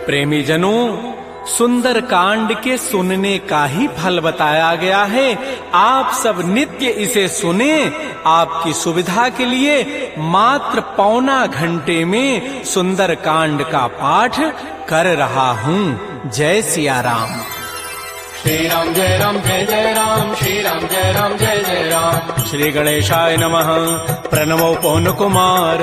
प्रेमी जनों, सुंदर कांड के सुनने का ही फल बताया गया है। आप सब नित्य इसे सुने। आपकी सुविधा के लिए मात्र पौना घंटे में सुंदर कांड का पाठ कर रहा हूँ। जय सिया राम। श्री राम जय राम जय जय राम, श्री राम जय राम जय जय राम। श्री गणेशाय नमः। प्रणवो पवन कुमार,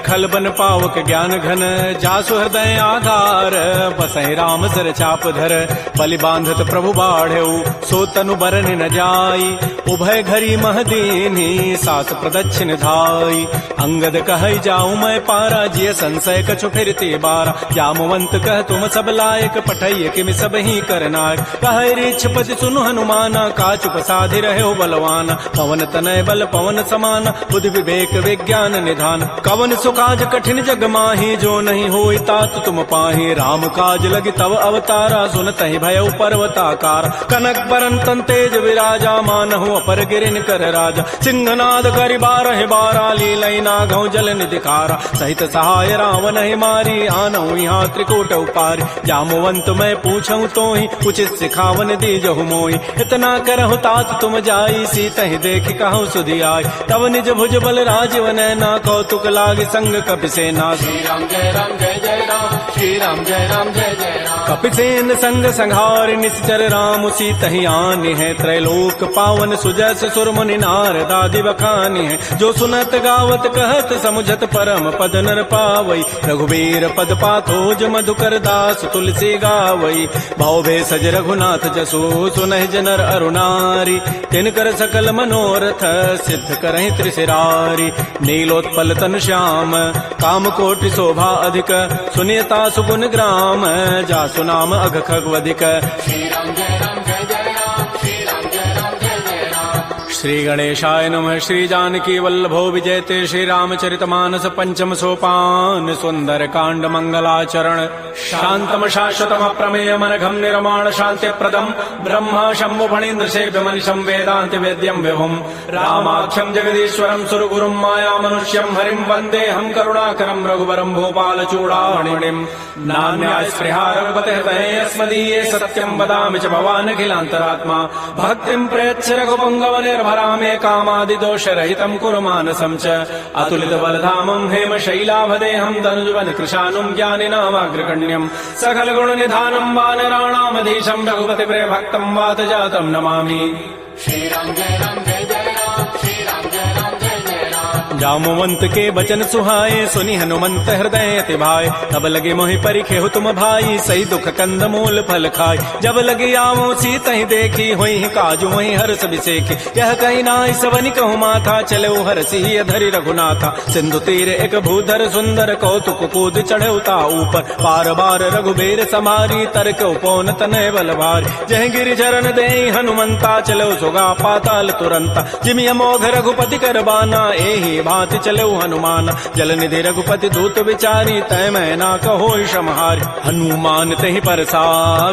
खलबन पावक ज्ञान घन, जासु हृदय आधार, बसहि राम सर चाप धर, बलि बांधत प्रभु बाढ़ऊ, सो तनु बरन न जाई, उभय घरी महदीनी, सास प्रदक्षिण धाई। अंगद कहै जाऊं मैं पारा, जिय संशय कछु फिरते बारा, जामवंत कह तुम सब लायक, पठैय किमि सब ही करनायक। कहै रीछपति सुनु हनुमाना, काचु प्रसादि रहे बलवाना, पवन तनय बल पवन समाना, बुद्धि विवेक विज्ञान निधान। कवन सुकाज कठिन जग माही, जो नहीं होई तात तुम पाही, राम काज लगी तव अवतारा, सुनतहि भयउ पर्वताकार। कनक बरन तन तेज विराजा, मानहु अपर गिरिन कर राजा, सिंहनाद करि बारहि बारा, लीलई नागौ जल निधिकारा। सहित सहाय रावण ही मारी, आनहु यहाँ त्रिकूट उपारी, जामवंत मैं पूछऊं तो ही, उचित सिखावन दीजहु मोई। इतना करहु तात तुम जाई, सीतहि देखि कहु सुधि आई, तब निज भुज बल राजीव नैना, कौतुक लागी संग कपिसेना। श्री राम जय राम जय जय राम, श्री राम जय राम जय जय राम। कपिसेन संग संहार, निश्चर राम सीतहि आनि है, त्रैलोक पावन सुजस सुर मुनि नारद आदि बखानि है। जो सुनत गावत कहत समुझत परम पद नर पावई, रघुबीर पद पाथोज मधुकर दास तुलसी गावई। भाव भेषज रघुनाथ जसु, सुनहि जनर अरुणारी, तिनकर सकल मनोरथ सिद्ध करहि त्रिशिरारी। नीलोत्पल तनु श्याम, काम कोटि शोभा अधिक, सुनियता सुगुण ग्राम, जासु नाम अघ खगवधिक। श्री राम जय राम जय जय राम, श्री राम जय राम जय जय राम। श्री गणेशाय नमः। श्री जानकी वल्लभो विजयते, श्री रामचरितमानस पंचम सोपान, सुंदर कांड मंगलाचरण। शांतम शाश्वतम प्रमेयम अनघम निर्माण शांति प्रदम, ब्रह्मा शंभु फणीन्द्र सेव्य मनिषं वेदांत वेद्यम विभुम, रामाख्यम जगदीश्वरम सुरगुरुम माया मनुष्यम हरिम वंदे हम करुणाकरम रघुवरम भूपाल चूड़ामणिम। नान्या स्पृहा रघुपते हृदये अस्मदीये, सत्यम वदामि च भवान् अखिलान्तरात्मा, भक्तिं प्रयच्छ रघुपुंगव निर्भरामे, कामादि दोष रहितं कुरु मानसं च। अतुलित बलधामं हेम शैलाभदेहं, धनुजवन कृशानुं ज्ञानिनामाग्रगण्यं, सकल गुण निधानं वानराणामधीशं, रघुपति प्रिय भक्तं वात जातं नमामि। श्री राम जय राम जय जय राम, श्री राम जय राम जय जय राम। जामवंत के बचन सुहाए, सुनि हनुमंत हृदय अति भाए, तब लगे मोहि परिखेहु तुम भाई, सही दुख कंद मूल फल खाय। जब लगे आवो सीतहि देखी, होई काजु वही हर्ष बिसेखी, यह कही नाई सवनि कहु माथा, चलो हरसि अधरि रघुनाथा। सिंधु तीर एक भूधर सुंदर, कौतुक कूद चढ़े ता ऊपर, बार बार रघुबीर समारी, तरक उपौन तनय बल भारी। जह गिरि चरण देहि हनुमंता, चलो सुगा पाताल तुरंता, जिमि अमोघ रघुपति कर बाना, एहि भांति चलो हनुमान। जल निधि रघुपति दूत विचारी, तय मैं ना कहो क्षमहारी। हनुमान तहि परसा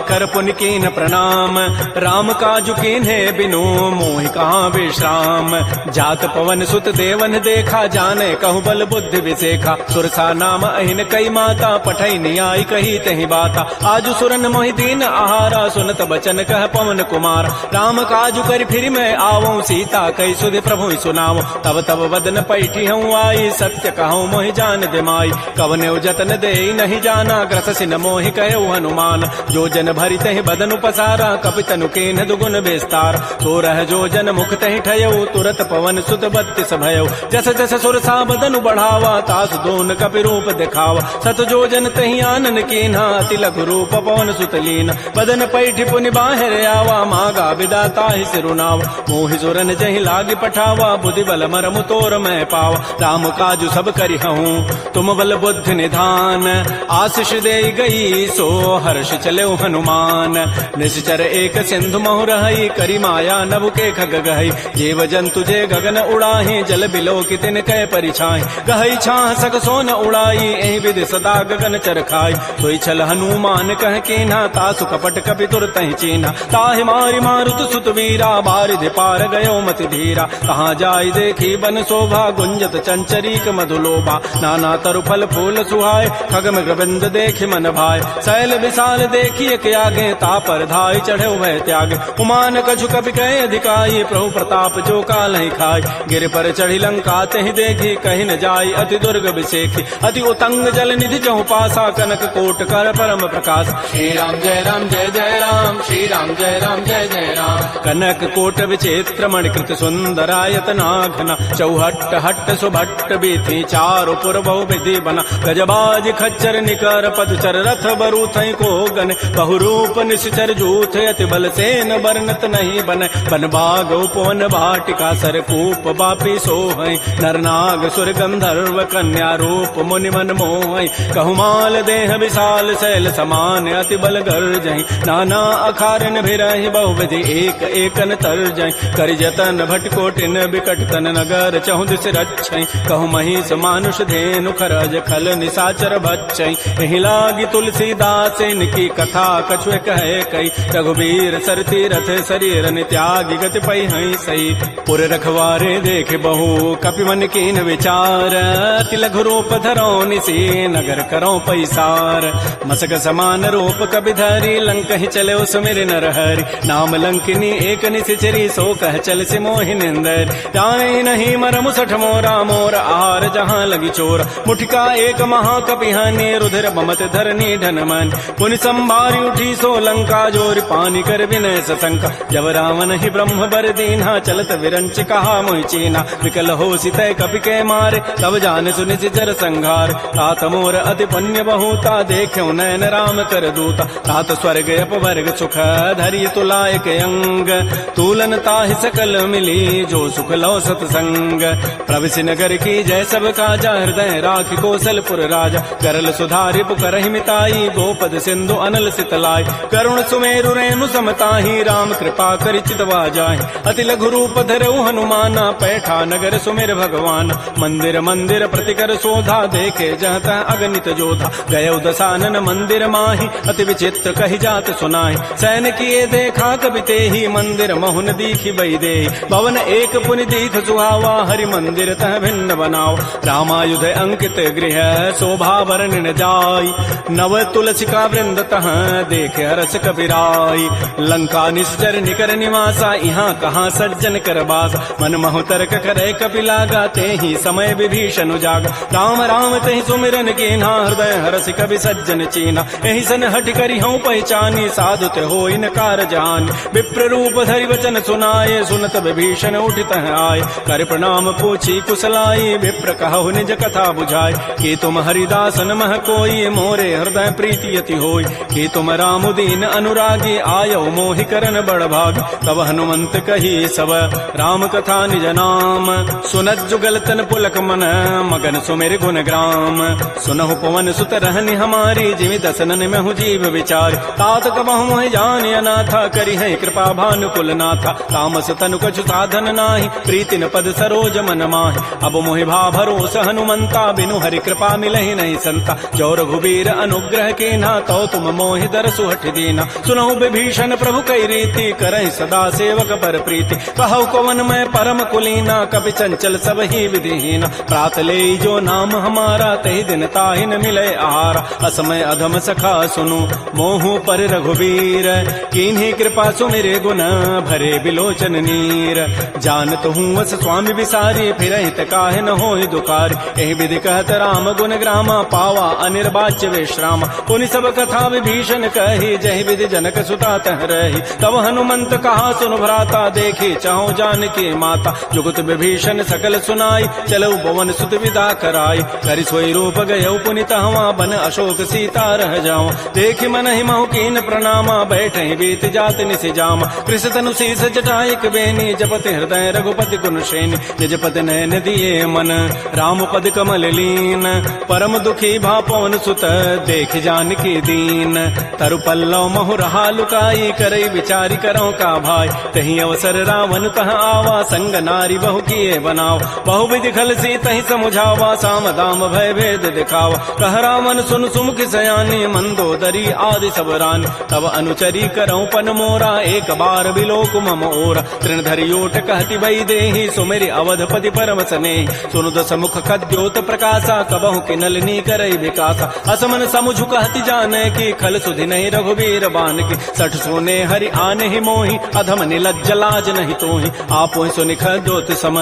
कर पुनि कीन प्रणाम, राम काजु कीन्हे बिनु मोहि कहाँ विश्राम। जात पवन सुत देवन देखा, जाने कहु बल बुद्धि विसेखा, सुरसा नाम अहिन कई माता, पठै नियाई कही तहि बाता। आजु सुरन मोहि दीन आहारा, सुनत बचन कह पवन कुमार। राम काजु कर फिर मैं आवऊं, सीता कई सुधि प्रभु सुनावो। तब तब वदन पैठी हूँ आई, सत्य कहूँ मोहि जान दिमाई। कवने जतन दे नहीं जाना, ग्रससि न मोहि कहो हनुमान। जो जन भरि तहि बदनु पसारा, कपितनु केन दुगुन विस्तार। तो रह जो जन मुख तहि ठयऊ, तुरत पवन सुत बत्तिस भयऊ। जस जस सुरसा बदनु बढ़ावा, तास दोन कपि रूप दिखावा। सत जो जन तहि आनन कीन्हा, अति लघु रूप पवन सुत लीन। बदन पैठी पुनि बाहिर आवा, मागा बिदा ताहि सिरुनावा। मोहि सुरन जहि लागी पठावा, बुद्धि बल मरमु तोर मैं पावा। राम काजु सब करिहूँ, तुम बल बुद्धि निधान। आशीष दे गई सो हर्ष चले हनुमान। निश्चर एक सिंधु महु रही, करी माया नभ के खग गहई। जीव जंतु जे गगन उड़ाही, जल बिलो की तिन कै परिछाई। गहई छाह सक सोन उड़ाई, एहि विधि सदा गगन चर खाई। सोई छल हनुमान कह कीन्हा, तासु कपट कपि तुरतहि चीन्हा। ताहि मारि मारुत सुत वीरा, बारिधि पार गयो मति धीरा। कहाँ जाई देखी बन शोभा, गुंजत चंचरीक मधुलोभा नाना तरु फल फूल सुहाय खगम गोविंद देखि मन भाय शैल विशाल देखिए के आगे तापर धाय चढ़े भय त्याग उमान कछु कवि कहे अधिकाई प्रभु प्रताप जो काल ही खाय गिर पर चढ़ी लंका तेहि देखी कहीं न जाई अति दुर्ग विशेखी अति उतंग जल निधि जहु पासा कनक कोट कर परम प्रकाश श्री राम जय राम जय जय राम श्री राम जय राम जय जय राम कनक कोट विचित्र मणिकृत सुंदरायतनाघना चौहट्ट हट्ट सुभट्ट बीथी चारु पुर बहु विधि बना गजबाज खच्चर निकर पदचर रथ बरु थई को गन बहुरूप निश्चर जूथ अति बल सेन बरनत नहीं बन बन बाग उपवन भाटिका सरकूप बापी सोहै नरनाग सुर गंधर्व कन्या रूप मुनि मन मोहै कहुमाल देह विशाल शैल समान अति बल गर्जहि नाना अखारन भिरहि बहुविधि एक एकन तरजहि करि जतन भटकोटिन बिकट तन नगर चहु दिस रक्षै कहु महिष मानुष धेनु खरज खल निसाचर भक्षै एहि लागी तुलसीदास इनकी कथा कछुए कहे कई रघुबीर सर तीरथ शरीर त्यागी गति पै हई सही पुर रखवारे देख बहु कपि मन कीन विचार अति लघु रूप धरो निसी नगर करो पैसार मसक समान रूप कबि धरी लंक ही चले सुमिर नर हरि नाम लंकिनी एक निशिचरी सो कह चल से मोहि निंदर जाने नहीं मरम सठ मोरा मोर आहार जहाँ लगी चोर मुठिका एक महाकपि हनि रुधिर बमत धरनी ढन मन पुनि संभारी उठी सो लंका जोर पानी कर विनय सशंका जब रावण ही ब्रह्म बर दीन्हा चलत विरंच कहा मोहि चीना विकल हो सितय कपि के मारे तब जान सुनि सिचर संघार तात मोर अति पुण्य बहुता देख्यो नयन राम कर दूता तात स्वर्ग अपवर्ग सुख धरि तुलायक अंग तूलन ताहि सकल मिली जो सुख लो सतसंग प्रविशि नगर की जय सब काजा हृदय राखि कौशलपुर राजा करल सुधारि पुकरहि मिताई गोपद सिंधु अनल सितलाई करुण सुमेरु रेणु समताहि राम कृपा करि चितवा जाहि अति लघु रूप धरऊ हनुमाना पैठा नगर सुमिर भगवान मंदिर मंदिर प्रतिकर शोधा देखे जहत अगणित जोधा गय दसानन मंदिर माही अति विचित्र कही जात सुनाहि सैन किए देखा कबि तेहि मंदिर महुन दीखि बई दे भवन एक पुनि दीख सुहावा हरि मंदिर तह भिन्न बनाओ रामायुध अंकित गृह शोभा वर्णन जाय नव तुलसिका वृंद तह देख हरस कबीराई लंका निश्चर निकर निवासा यहाँ कहाँ सज्जन कर बास मन महु तर्क करे कपि लागा तेहि समय विभीषण जागा राम राम तेहि सुमिरन कीन्हा हृदय हरसि कवि सज्जन चीना एहि सन हटि करि हूँ पहचानी साधु ते होई न कार जान विप्र रूप धरि वचन सुनाए सुनत विभीषण उठित आए कर प्रणाम पूछी कुशलाई विप्र कहु निज कथा बुझाय कि तुम हरिदासन मह कोई मोरे हृदय प्रीति यति होई कि तुम राम दीन अनुरागी आयो मोहि करन बड़ भाग तब हनुमंत कही सब राम कथा निज नाम सुनत जुगल तन पुलक मन मगन सुमेर गुण ग्राम सुनहु पवन सुत रहनि हमारी जिमि दसनन में हूँ जीव विचार तात कबहु मोहि जान अनाथा करी है कृपा भानुकुल नाथा तामस तनु कछु साधन नाही प्रीति न पद सरोज मन माहि अब मोहि भा भरोस हनुमंता बिनु हरि कृपा मिलहि नहीं संता जो रघुबीर अनुग्रह कीन्हा तो तुम मोहि दरसु हठ दीना सुनहु विभीषण प्रभु कई रीति करहि सदा सेवक पर प्रीति कहु कवन मैं परम कुलीना कपि चंचल सब ही विधिहीना प्रात ले जो नाम हमारा तहि दिन ताहि न मिले आहारा असमय अधम सखा सुनु मोहु पर रघुबीर कीन्ही कृपा सुमिरे गुण भरे बिलोचन नीर जानत हूँ वस स्वामी विसारी फिरहित काहे न होहि दुकार एहि विधि कहत राम गुण ग्रामा पावा अनिर्वाच्य विश्राम पुनि सब कथा विभीषण कही जहि विधि जनक सुता तह रही तब हनुमंत कहा सुन भ्राता देखी चाहो जानकी माता जुगत विभीषण सकल सुनाई चलो भवन सुत विदा कराई करि सोई रूप गयो पुनित हवा बन अशोक सीता रह जाओ देखि मन ही महु कीन प्रणामा बैठे बीत जात निसि जामा कृष तनु शीस जटाइक बेनी जपत हृदय रघुपति गुण श्रेणी निज पद नयन दिए मन राम पद कमल लीन परम दुखी भा पवन सुत देख जानकी दीन तरु पल्लव महु रहा लुकाई करई विचारी करो का भाई तही अवसर रावण तह आवा संग नारी बहु किए बनाओ बहु विधि खल सी तही समुझावा साम दाम भय भेद दिखावा कह रावण सुन सुमुख सयानी मंदोदरी आदि सब रानी तब अनुचरी करऊं पन मोरा एक बार बिलोक मम ओरा तृण धरि ओट कहति बई देहि सुमेरि अवधपति पर करम सने सुनु दस मुख खद्योत प्रकाशा कबहु के नलिनी करई विकासा असमन समुझु कहति जाने की खल सुधि नहीं रघुबीर बान की सठ सोने हरि आने ही मोहि अधम निलज्ज लाज नहीं तोहि आपो सुनि खद्योत सम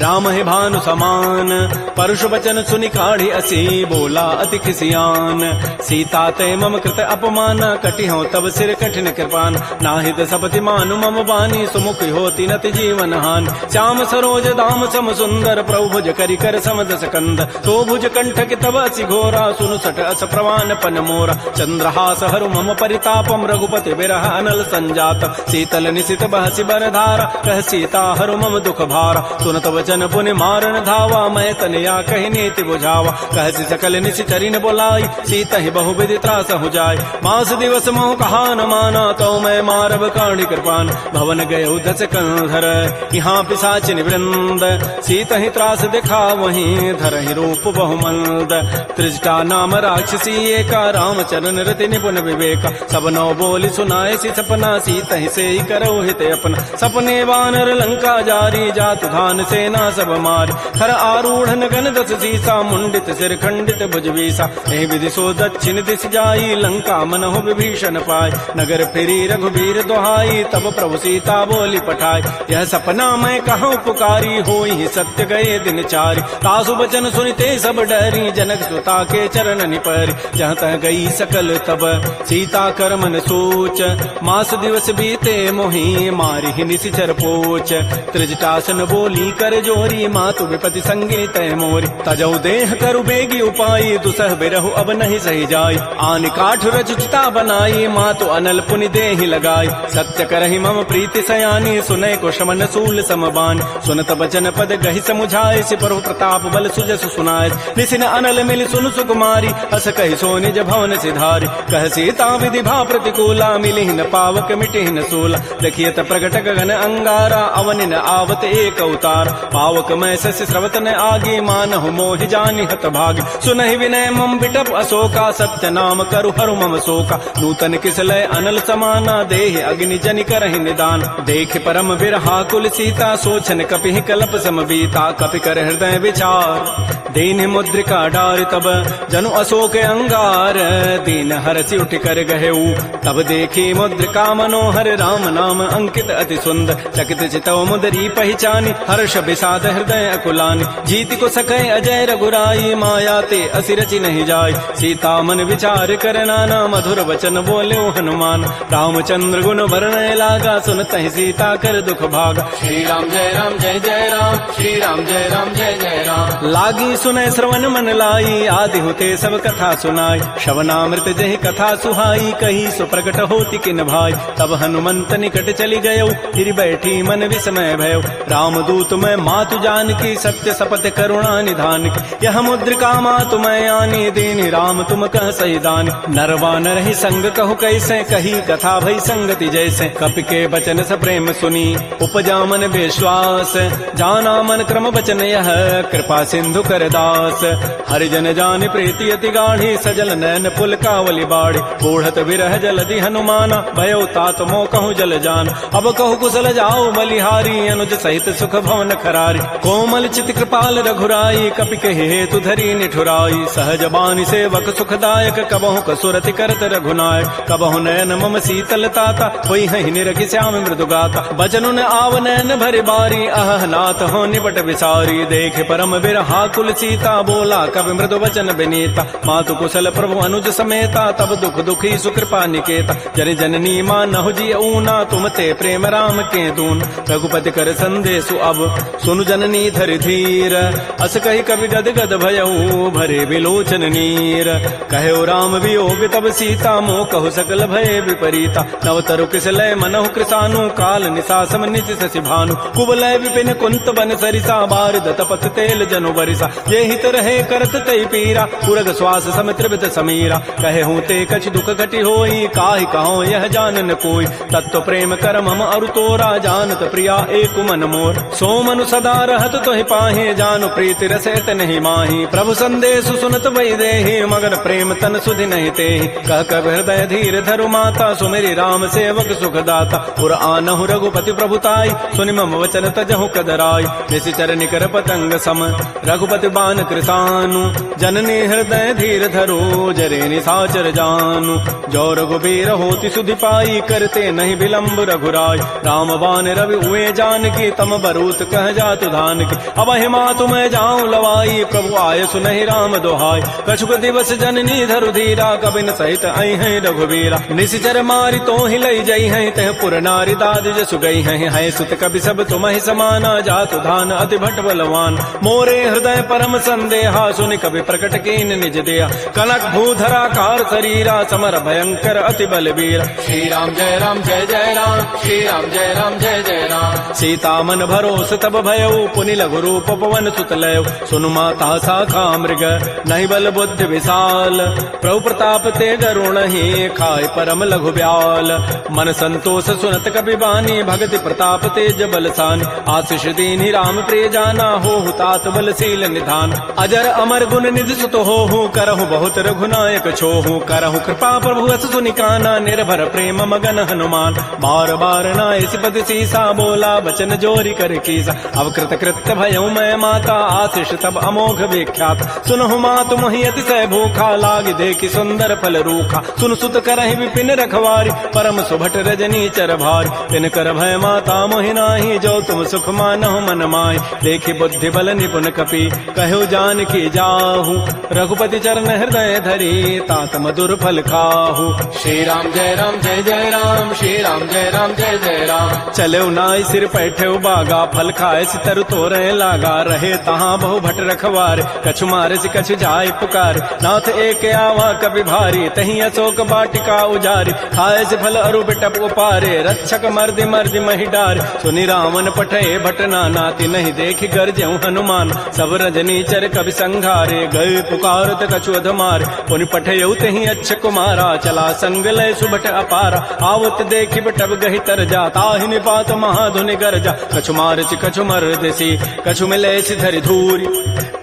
राम है भानु समान परुष वचन सुनि काढ़ी असी बोला अति खिसियान सीता ते मम कृत अपमान कटि हो तब सिर कठिन कृपान नाहित सपति मानु मम बानी सुमुख होती नति जीवन हान श्याम सरोज दाम सम सुंदर प्रभु भुज करि कर समदस कंद तो भुज कंठ के तब असि घोरा सुनु सठ अस प्रवान पन मोरा चंद्रहास हरु मम परितापम रघुपति बिरह अनल संजात शीतल निशित बहसि बरधारा कह सीता हरु मम दुख भारा सुनत वचन पुनि मारन धावा मैं तनया कहि नीति बुझावा कहसि सकल निशि चरिन बोलाई सीता ही बहु विधि त्रास हो जाय मास दिवस मोह कहा न माना तो मैं मारब काणी कृपान भवन गए दस कंधर यहाँ पिशाचिन वृंद सीता ही त्रास दिखा वहीं धर ही रूप बहुमंद त्रिजटा नाम राक्षसी एका राम चरण रति निपुण विवेका सब नौ बोली सुनाए सी सपना सीता ही से ही करो हित अपना सपने वानर लंका जारी जात धान सेना सब मारी खर आरूढ़ नगन दस सीसा मुंडित सिर खंडित भुजवीसा एहि विधि सो दक्षिण दिश जाई लंका मनहु विभीषण पाय नगर फिरी रघुबीर दोहाई तब प्रभु सीता बोली पठाई यह सपना मैं कहूँ पुकारी होई सत्य गए दिन चारि तासु बचन सुनते सब डरी जनक सुता के चरण निपरि जहाँ तह गई सकल तब सीता कर मन सोच मास दिवस बीते मोहि मारी ही निशिचर पोच त्रिजटासन बोली कर जोरी मातु विपति संगिनी तय मोरी तजौ देह करु बेगी उपाई दुसह बिरहु अब नहीं सही जाय आन काठ रचिता बनाई मातु अनल पुनि देहि लगाई सत्य करहि मम प्रीति सयानी सुनय को शमन सूल समबान सुनत बचन पद गहि समुझाए सि प्रभु प्रताप बल सुजस सुनाय निसिन अनल मिल सुन सुकुमारी अस कहि सो निज भवन सिधारी कह सीता विधि भा प्रतिकूला मिलिहि न पावक मिटिहि न सूला देखियत प्रगट गगन अंगारा अवनि न आवत एक अवतार पावक मैं सस्य स्रवत न आगे मानहु मोहि जानि हत भाग सुनहि विनय मम बिटप अशोका सत्य नाम करु हरु मम शोका नूतन किसलय अनल समाना देहि अग्नि जनि करहि निदान देख परम विरहा कुल सीता सोचन कपिहि कलप सम बीता कपि कर हृदय विचार दीन मुद्रिका डार तब जनु अशोक अंगार दीन हरसि उठ कर गहेऊ तब देखी मुद्रिका मनोहर राम नाम अंकित अति सुंदर चकित चितव मुदरी पहचानी हर्ष विषाद हृदय अकुलानी जीति को सकै अजय रघुराई माया ते असिरचि नहीं जाय सीता मन विचार कर नाना मधुर वचन बोले हनुमान रामचंद्र गुण वर्णय लागा सुनत ही सीता कर दुख भागा श्री राम जय जय राम श्री राम जय जय राम लागी सुनय श्रवण मन लाई आदि होते सब कथा सुनाई श्रवणामृत जहि कथा सुहाई कही सुप्रकट होती किन भाई तब हनुमंत निकट चली गयो फिर बैठी मन विस्मय भयो राम दूत मैं मातु जान की सत्य सपथ करुणा निधान की यह मुद्रिका मातु मैं आनी दीनी राम तुम कह सही दान नरवा नर ही संग कहु कैसे कही कथा भई संगति जैसे कपि के बचन स प्रेम सुनी उपजा मन विश्वास जाना मन क्रम बचन यह कृपा सिंधु कर दास हरिजन जान प्रीति अति गाढ़ी सजल नैन पुल कावली बाड़ी बूढ़त विरह जलधि हनुमाना भयो तात मो कहूँ जल जान अब कहु कुशल जाओ बलिहारी अनुज सहित सुख भवन खरारी कोमल चित कृपाल रघुराई कपि कहि हेतु धरी निठुराई सहज बानी सेवक सुखदायक कबहु कसुरति करत रघुनायक कबहु नयन मम शीतल ताता होई हहि निरखि श्याम मृदु गाता बचनु न आव नैन भरि बारी अह नाथ हो निबट विसारी देख परम बिरहा कुल सीता बोला कवि मृदु वचन विनीता मातु कुशल प्रभु अनुज समेता तब दुख दुखी सुकृपा निकेता जन जननी मानहु जी ऊना तुम ते प्रेम राम के दून रघुपति कर संदेशु अब सुनु जननी धरि धीर अस कहि कवि गद गद भयऊ भरे विलोचन नीर कहो राम वियोग तब सीता मोह कहु सकल भय विपरीता नव तरु किसलय मनहु कृसानु काल निशासम निज शशि भानु कुवलय विपिन कुंत बन सरिसा बारद तपत तेल जनु बरिसा जेहित रहे करत तई पीरा पुरग श्वास सम त्रिवित समीरा कहे हूँ ते कछ दुख घटी होई काहि कहो यह जानन कोई तत्व प्रेम कर मम अरु तोरा जानत प्रिया एक मन मोर सो मनु सदा रहत तोहि पाहि जानु प्रीति रसेत नहीं माही प्रभु संदेश सुनत वै देहि मगर प्रेम तन सुधि नहीं तेहि कह कब हृदय धीर धरु माता सुमेरी राम सेवक सुख दाता पुर आनहु रघुपति प्रभुताई सुनि मम वचन तजहु कदराई निशिचर निकर पतंग सम रघुपति बान कृतानु जननी हृदय धीर धरो जरे निशाचर जानु जो रघुबीर होति सुधि पाई करते नहीं विलंब रघुराय राम बान रवि हुए जान की तम बरूत कह जातु धान की अब हिमा तुम्हें जाऊं लवाई प्रभु आय सुनहि राम दोहाई कछुक दिवस जननी धरु धीरा कबिन सहित आई है रघुबीरा निशिचर मारी तो ही लई जई है तह पुर नारी दाद जसु गई है सुत कवि सब तुम्हि समाना जातु धान अति भट बलवान मोरे हृदय परम संदेहा सुनि कवि प्रकट कीन निज दिया कनक भूधरा कार शरीरा समर भयंकर अति बलबीर श्री राम जय राम जय जय राम श्री राम जय राम जय जय राम सीता मन भरोस तब भयउ पुनि लघु रूप पवन सुत लय सुनु माता शाखा मृग नहीं बल बुद्धि विशाल प्रभु प्रताप ते गरुण ही खाय परम लघु ब्याल मन संतोष सुनत कपि बानी भगति प्रताप तेज बलसानी आशीष दीनि राम प्रिय जाना हो तात बलशील निधान अजर अमर गुण निधि सुत हो करहु बहुत रघुनायक छोहु करहु कृपा प्रभु अस सुनिकाना निर्भर प्रेम मगन हनुमान बार बार नायसि पति सीसा बोला बचन जोरी कर कीसा अब कृत कृत्य भयउ मैं माता आशीष तब अमोघ विख्यात सुनहु मातु मोहि अतिशय भूखा लाग देखि सुंदर फल रूखा सुन सुत करहि विपिन रखवारी परम सुभट रजनी चर भारी तिन कर भय माता मोहि नाही जो तुम सुख मानहु मन माहि देखि बुद्धि बल निपुन कपि कहु जान की जाहु रघुपति चरण हृदय धरी तात मधुर फल खाहु श्री राम जय राम श्री राम जय राम जय जय राम चले नाई सिर पैठे बागा फल खाए सितर तोरे लागा रहे तहाँ बहु भट रखवार कछु मारे से कछु जाय पुकार नाथ एक आवा कभी भारी तही अशोक बाटिका उजारी खाए से फल अरु बिटप उपारे रक्षक मर्दि मर्दि मही डार सुनि रावण पठे भट नाती नहीं देखि गरजेउ हनुमान सब रजनी चर कभी संघारे गए पुकारत कछु अधमार पुनि पठेउ तही अच्छ कुमारा चला संग लय सुभट अपारा आवत देखि बटब गहि तर जाता ही निपात महाधुनि गरजा कछु मारचि कछु मर्दसी कछु मिले धरि धूरी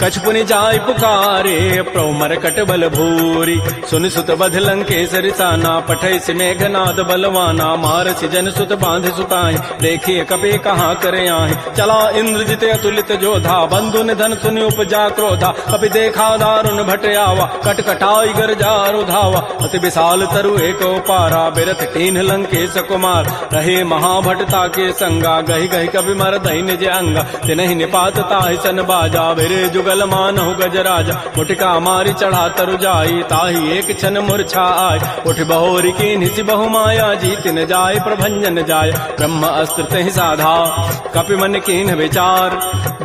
कछु पुनि जाय पुकारे प्रभु मरकट बल भूरी सुनि सुत बध लंकेसरि साना पठै सि मेघनाद बलवाना मारसि जन सुत बांध सुताई देखिए कपि कहाँ करे आहि चला इंद्रजित अतुलित जोधा बंधु निधन सुनि उपजा क्रोधा कपि देखा दारुण भट आवा कटकटाई गरजा रुधावा अति विशाल तरु एक पारा बिरथ कीन लंकेश कुमार रहे महाभटता के संगा गहि गहि कवि मर दही निज अंगा तिनहि निपात ताहि सन बाजा बिरे जुगल मानहु गजराजा मुटिका मारी चढ़ा तरु जाई ताहि एक क्षण मूर्छा आय उठ बहोरी की निसि बहु माया जीत न जाय प्रभंजन जाय ब्रह्म अस्त्र तहि साधा कपि मन कीन विचार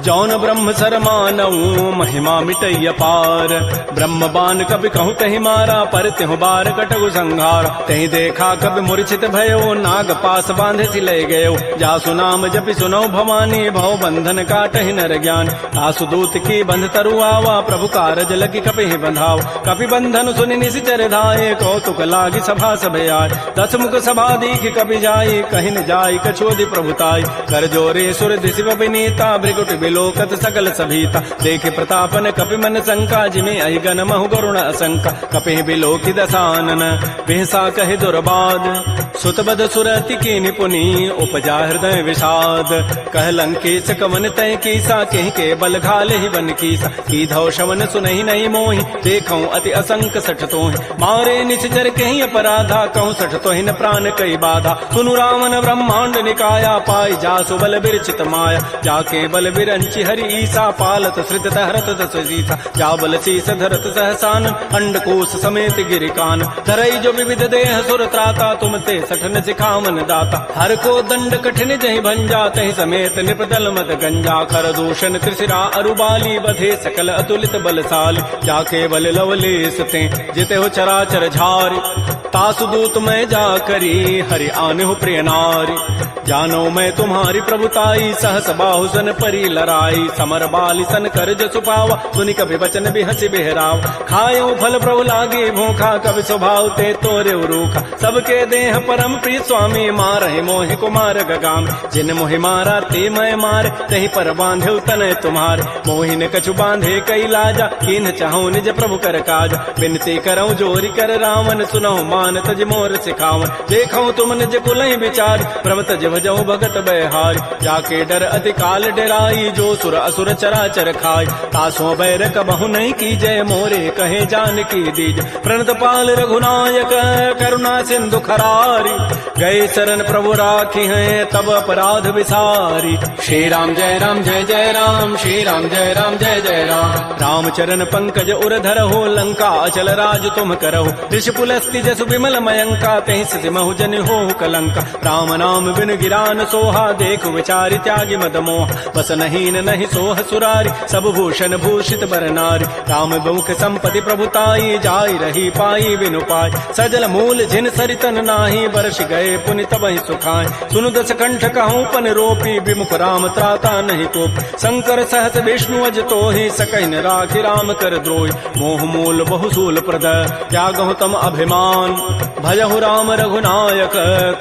जौन ब्रह्म सर मानऊ महिमा मिटैय पार ब्रह्म बान कपि कहूँ तहि मारा पर तिहु बार कटगु संहार तहि देखा कपि मूर्छित भयो नाग पास बांधे सि ले गयो जासु नाम जपि सुनो भवानी भव बंधन काटहि नर ज्ञान तासु दूत की बंध तरु आवा प्रभु कारज लगी कपि बंधाव कपि बंधन सुनि निशिचर धाये कौतुक लागी सभा सब आय दस मुख सभा दीख कपि जाई कहि न जाई कछोदि प्रभुताई कर जोरे सुर दिशिव विनीता भृगुट बिलोकत सकल सभीता देखे प्रतापन कपि मन शंका जिमे अहि गण महु गरुण असंका कपि बिलोकि दसानन बिहसा कहि दुर्बाद सुतबद सुरति की निपुनी उपजा हृदय विषाद कह लंकेश कवन तय कीसा कहीं के बल घाल ही बन कीसा की धौ शवन सुनहि नहीं मोहि देखऊं अति असंक सठ तोहि मारे निश्चर कहीं अपराधा कहूँ सठ तोहि न प्राण कई बाधा सुनु रावण ब्रह्मांड निकाया पाई जासु बल बिरचित माया जाके बल बिरंचि हरि ईसा पालत श्रित हरत दस सीसा जा बल शीस धरत सहसान अंडकोश समेत गिरिकान धरई जो विविध देह सुर त्राता तुम ते सठन सिखावन दाता हर को दंड कठिन जहि भंजा तहि समेत निपदल मत गंजा कर दूषण त्रिशिरा अरुबाली बधे सकल अतुलित बलशाली जाके बल लवलेस ते जिते हो चराचर झारी तासु दूत में जा करी हरि आने हो प्रिय नारी जानो मैं तुम्हारी प्रभुताई, सहस बाहु सन परी लराई, समर बाली सन कर जसु पावा, सुनि कभी वचन भी हंसी बेहराव, खायो फल प्रभु लागे भूखा, कभी स्वभाव ते तोरे रूखा, सबके देह परम प्रिय स्वामी, मारहि मोहि कुमार गगाम, जिन मोहि मारा ते मैं मार, तही पर बांधे तनय तुम्हार, मोहि न कछु बांधे कई लाजा, कीन चाहूं निज प्रभु कर काज, बिनती करऊं जोरी कर रावण, सुनहु मान तज मोर सिखावन, देखऊं तुम निज कुलहि विचार, प्रभ तज भजऊं भगत बयहार, जाके डर अति काल डराई, जो सुर असुर चराचर खाय, तासों बैर कबहु नहीं की जय, मोरे कहे जान की दीज, प्रणत पाल रघुनायक करुणा सिंधु खरारी, गए शरण प्रभु राखी हैं तब अपराध विसारी, श्री राम जय राम जय जय राम, श्री राम जय राम जय जय राम, रामचरण पंकज उर धरहो, लंका अचल राज तुम करहो, ऋषि पुलस्ति जसु विमल मयंका, तहि सिमहु जन हो कलंका, राम नाम बिन गिरान सोहा, देख विचारि त्यागी मद मोह, बस नहीं नहीं सोह सुरारी, सब भूषण भूषित बर नारी, राम मुख संपत्ति प्रभुताई, जाई रही पाई बिनु पाई, सजल मूल जिन सरितन नाही, बरस गए पुनि तबहि सुखाय, सुनु दस कंठ कहूँ पन रोपी, विमुख राम त्राता नहीं कोप, शंकर सहस विष्णु अज तोहि, सकहि न राखि राम कर द्रोहि, मोह मूल बहुसूल प्रद, त्यागहु तम अभिमान, भजहु राम रघुनायक,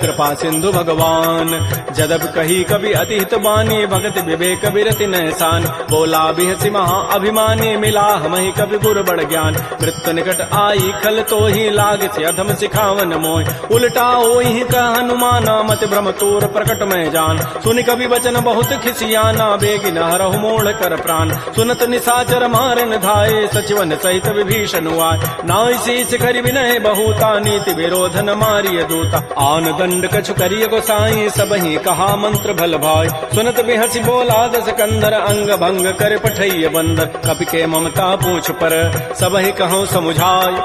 कृपा सिंधु भगवान, जदब कही कभी अति हित बानी, भगत विवेक बिरति नहसान, बोला बिहसि महा अभिमानी, मिला हमहि कभी गुर बड़ ज्ञान, मृत्यु निकट आई खल तो ही, लाग से अधम सिखावन मोय, उल्टा ओहि कह हनुमाना, मत भ्रम तोर प्रकट में जान, सुनि कभी वचन बहुत खिसियाना, बेगी न हरहु मोड़ कर प्राण, सुनत निशाचर मारन धाये, सचिवन सहित विभीषण आय, नाय शीस करि विनय बहुता, नीति विरोध न मारिय दूता, आन दंड कछु करिय गोसाई, सबहि कहा मंत्र भल भाई, सुनत बिहसि बोला दस कंधर, अंग भंग कर पठैय बंदर, कपि के ममता पूछ पर, सबहि कहूँ समुझाय,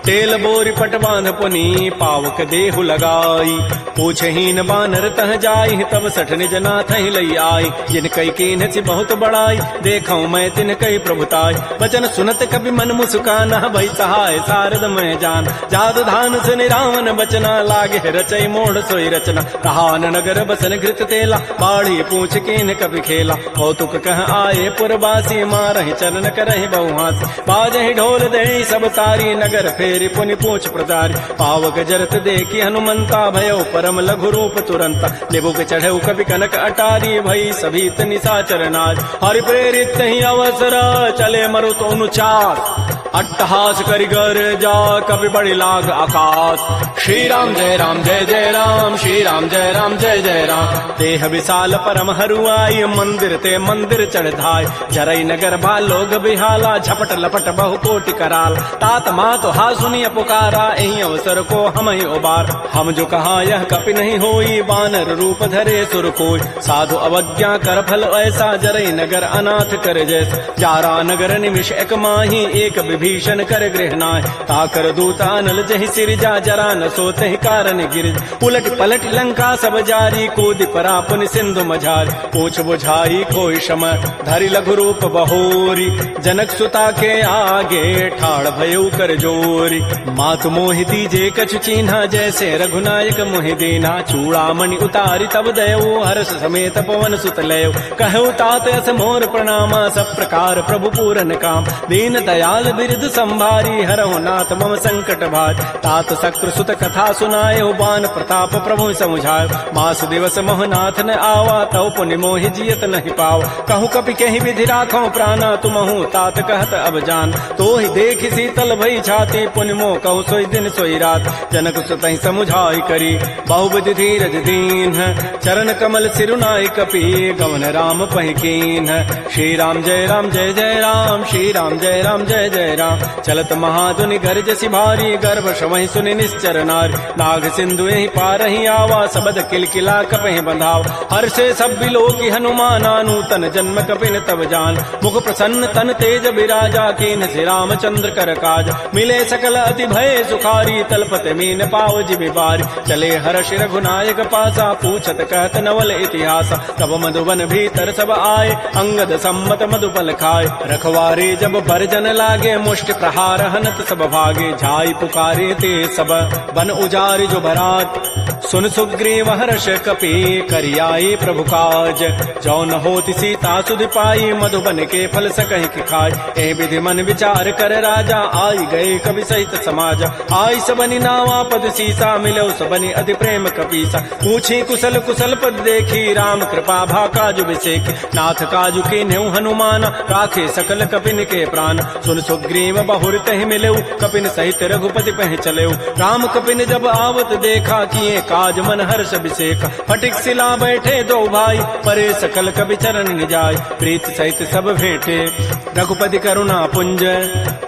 तेल बोरी पट बांध पुनी, पावक देहु लगाई, पूछहीन बानर तह जाई, तब सठ निज नाथ ही लई आई, जिन कई कीन सी बहुत बड़ाई, देखऊं मैं तिन कई प्रभुताई, वचन सुनत कभी मन मुस्काना, भई सहाय सारद मैं जान, जादु धान सुनि रावण बचना, लागे रचई मोड़ सोई रचना, कहान नगर बसन घृत तेला, बाढ़ी पूछ कीन कभी खेला, कौतुक कह आए पुरवासी, मारहि चरण करहि बहुहासी, बाजहि ढोल दे सब तारी, नगर फेरी पुनि पूछ प्रदारी, पावक जरत देखी हनुमंता, भयो परम लघु रूप तुरंता, निबुक चढ़ऊ कभी कनक अटारी, भई सभीत निशाचर नाज, हरि प्रेरित ही अवसर, चले मरुत अनुचार, अट्टहास करिगर जा कभी बड़ी लाग आकाश, श्री राम जय राम जय जय राम, श्री राम जय राम जय जय राम, देह विशाल परम हरुआई, मंदिर ते मंदिर चढ़ाई, जरई नगर बालोग बिहाला, झपट लपट बहु कोटि कराल, तात मात हा सुनिय पुकारा, एहि अवसर को हम ही उबार, हम जो कहा यह कपि नहीं होई, बानर रूप धरे सुर कोई, साधु अवज्ञा कर फल ऐसा, जरई नगर अनाथ कर जैसा, जारा नगर निमिष एक माही, एक विभीषण कर गृह नाय, ताकर दूता नल जहि सिरजा, जरा न सोते ही कारण गिर, उलट पलट लंका सब जारी, कूद परा पुनि सिंधु मझारी, पूछ बुझाई कोई शम, धरि लघु रूप बहोरी, जनक सुता के आगे ठाड़ भयउ कर जोरी, मातु मोहि दीजे कछु चीन्हा, जैसे रघुनायक मोहि दीना, चूड़ामणि उतारी तब दयऊ, हर्ष समेत पवन सुत लयऊ, कहु तात अस मोर प्रणामा, सब प्रकार प्रभु पूरन काम, दीन दयाल बिरद संभारी, हरहु नाथ मम संकट भार, तात शक्र सुत कथा सुनायो, बान प्रताप प्रभु समुझायो, मास दिवस मोहनाथ न आवा, तव पुनि मोहि जियत नहीं पाव, कहूँ कपि कहीं विधि राखो प्राणा, तुमहु तात कहत अब जान, तो ही देख शीतल भई छाती, पुनि मोह कहूँ सोई दिन सोई रात, जनक सुतहि समुझाई करी, बहुविधि धीरज दीन, चरण कमल सिरुनाई कपि, गवन राम पहिकीन, श्री राम जय जय राम, श्री राम जय जय राम, चलत महाधुनि गर्ज सिभारी, गर्भ शवहि सुनि निश्चर नारी, नाग सिंधु यही पारहि आवा, सबद किलकिला कपहि बंधाव, हर्षे सब बिलोकी हनुमाना, नूतन जन्म कपिन तब जान, मुख प्रसन्न तन तेज विराजा, कीन से रामचंद्र कर काज, मिले सकल अति भय सुखारी, तलपत मीन पाव जिमि बारी, चले हर्ष रघुनायक पासा, पूछत कहत नवल इतिहास, तब मधुबन भीतर सब आए, अंगद सम्मत मधुपल खाए, रखवारे जब बरजन लागे, मुष्टि प्रहार हनत सब भागे, जाई पुकारे ते सब बन उजारि जो भराट। सुन सुग्रीव हर्ष कपि करियाई प्रभु काज, जो न होति सीता सुध पाई, मधुबन के फल सकहि कि खाय। ए विधि मन विचार कर राजा, आई गए कवि सहित समाज। आई सबनि नावा पद सीसा, मिलो सबनि अति प्रेम कपीसा। पूछी कुशल कुशल पद देखी, राम कृपा भा काजु विसेखी। नाथ काजु के नेउ हनुमान, राखे सकल कपिन के प्राण। सुन सुग्रीव बहुर तहि मिलेउ, कपिन सहित रघुपति पह चलेउ। राम कपिन जब आवत देखा, किए काज मन हर्ष अभिषेक। फटिक सिला बैठे दो भाई, परे सकल कवि चरण निजाय। प्रीत सहित सब भेंटे, रघुपति करुणा पुंज।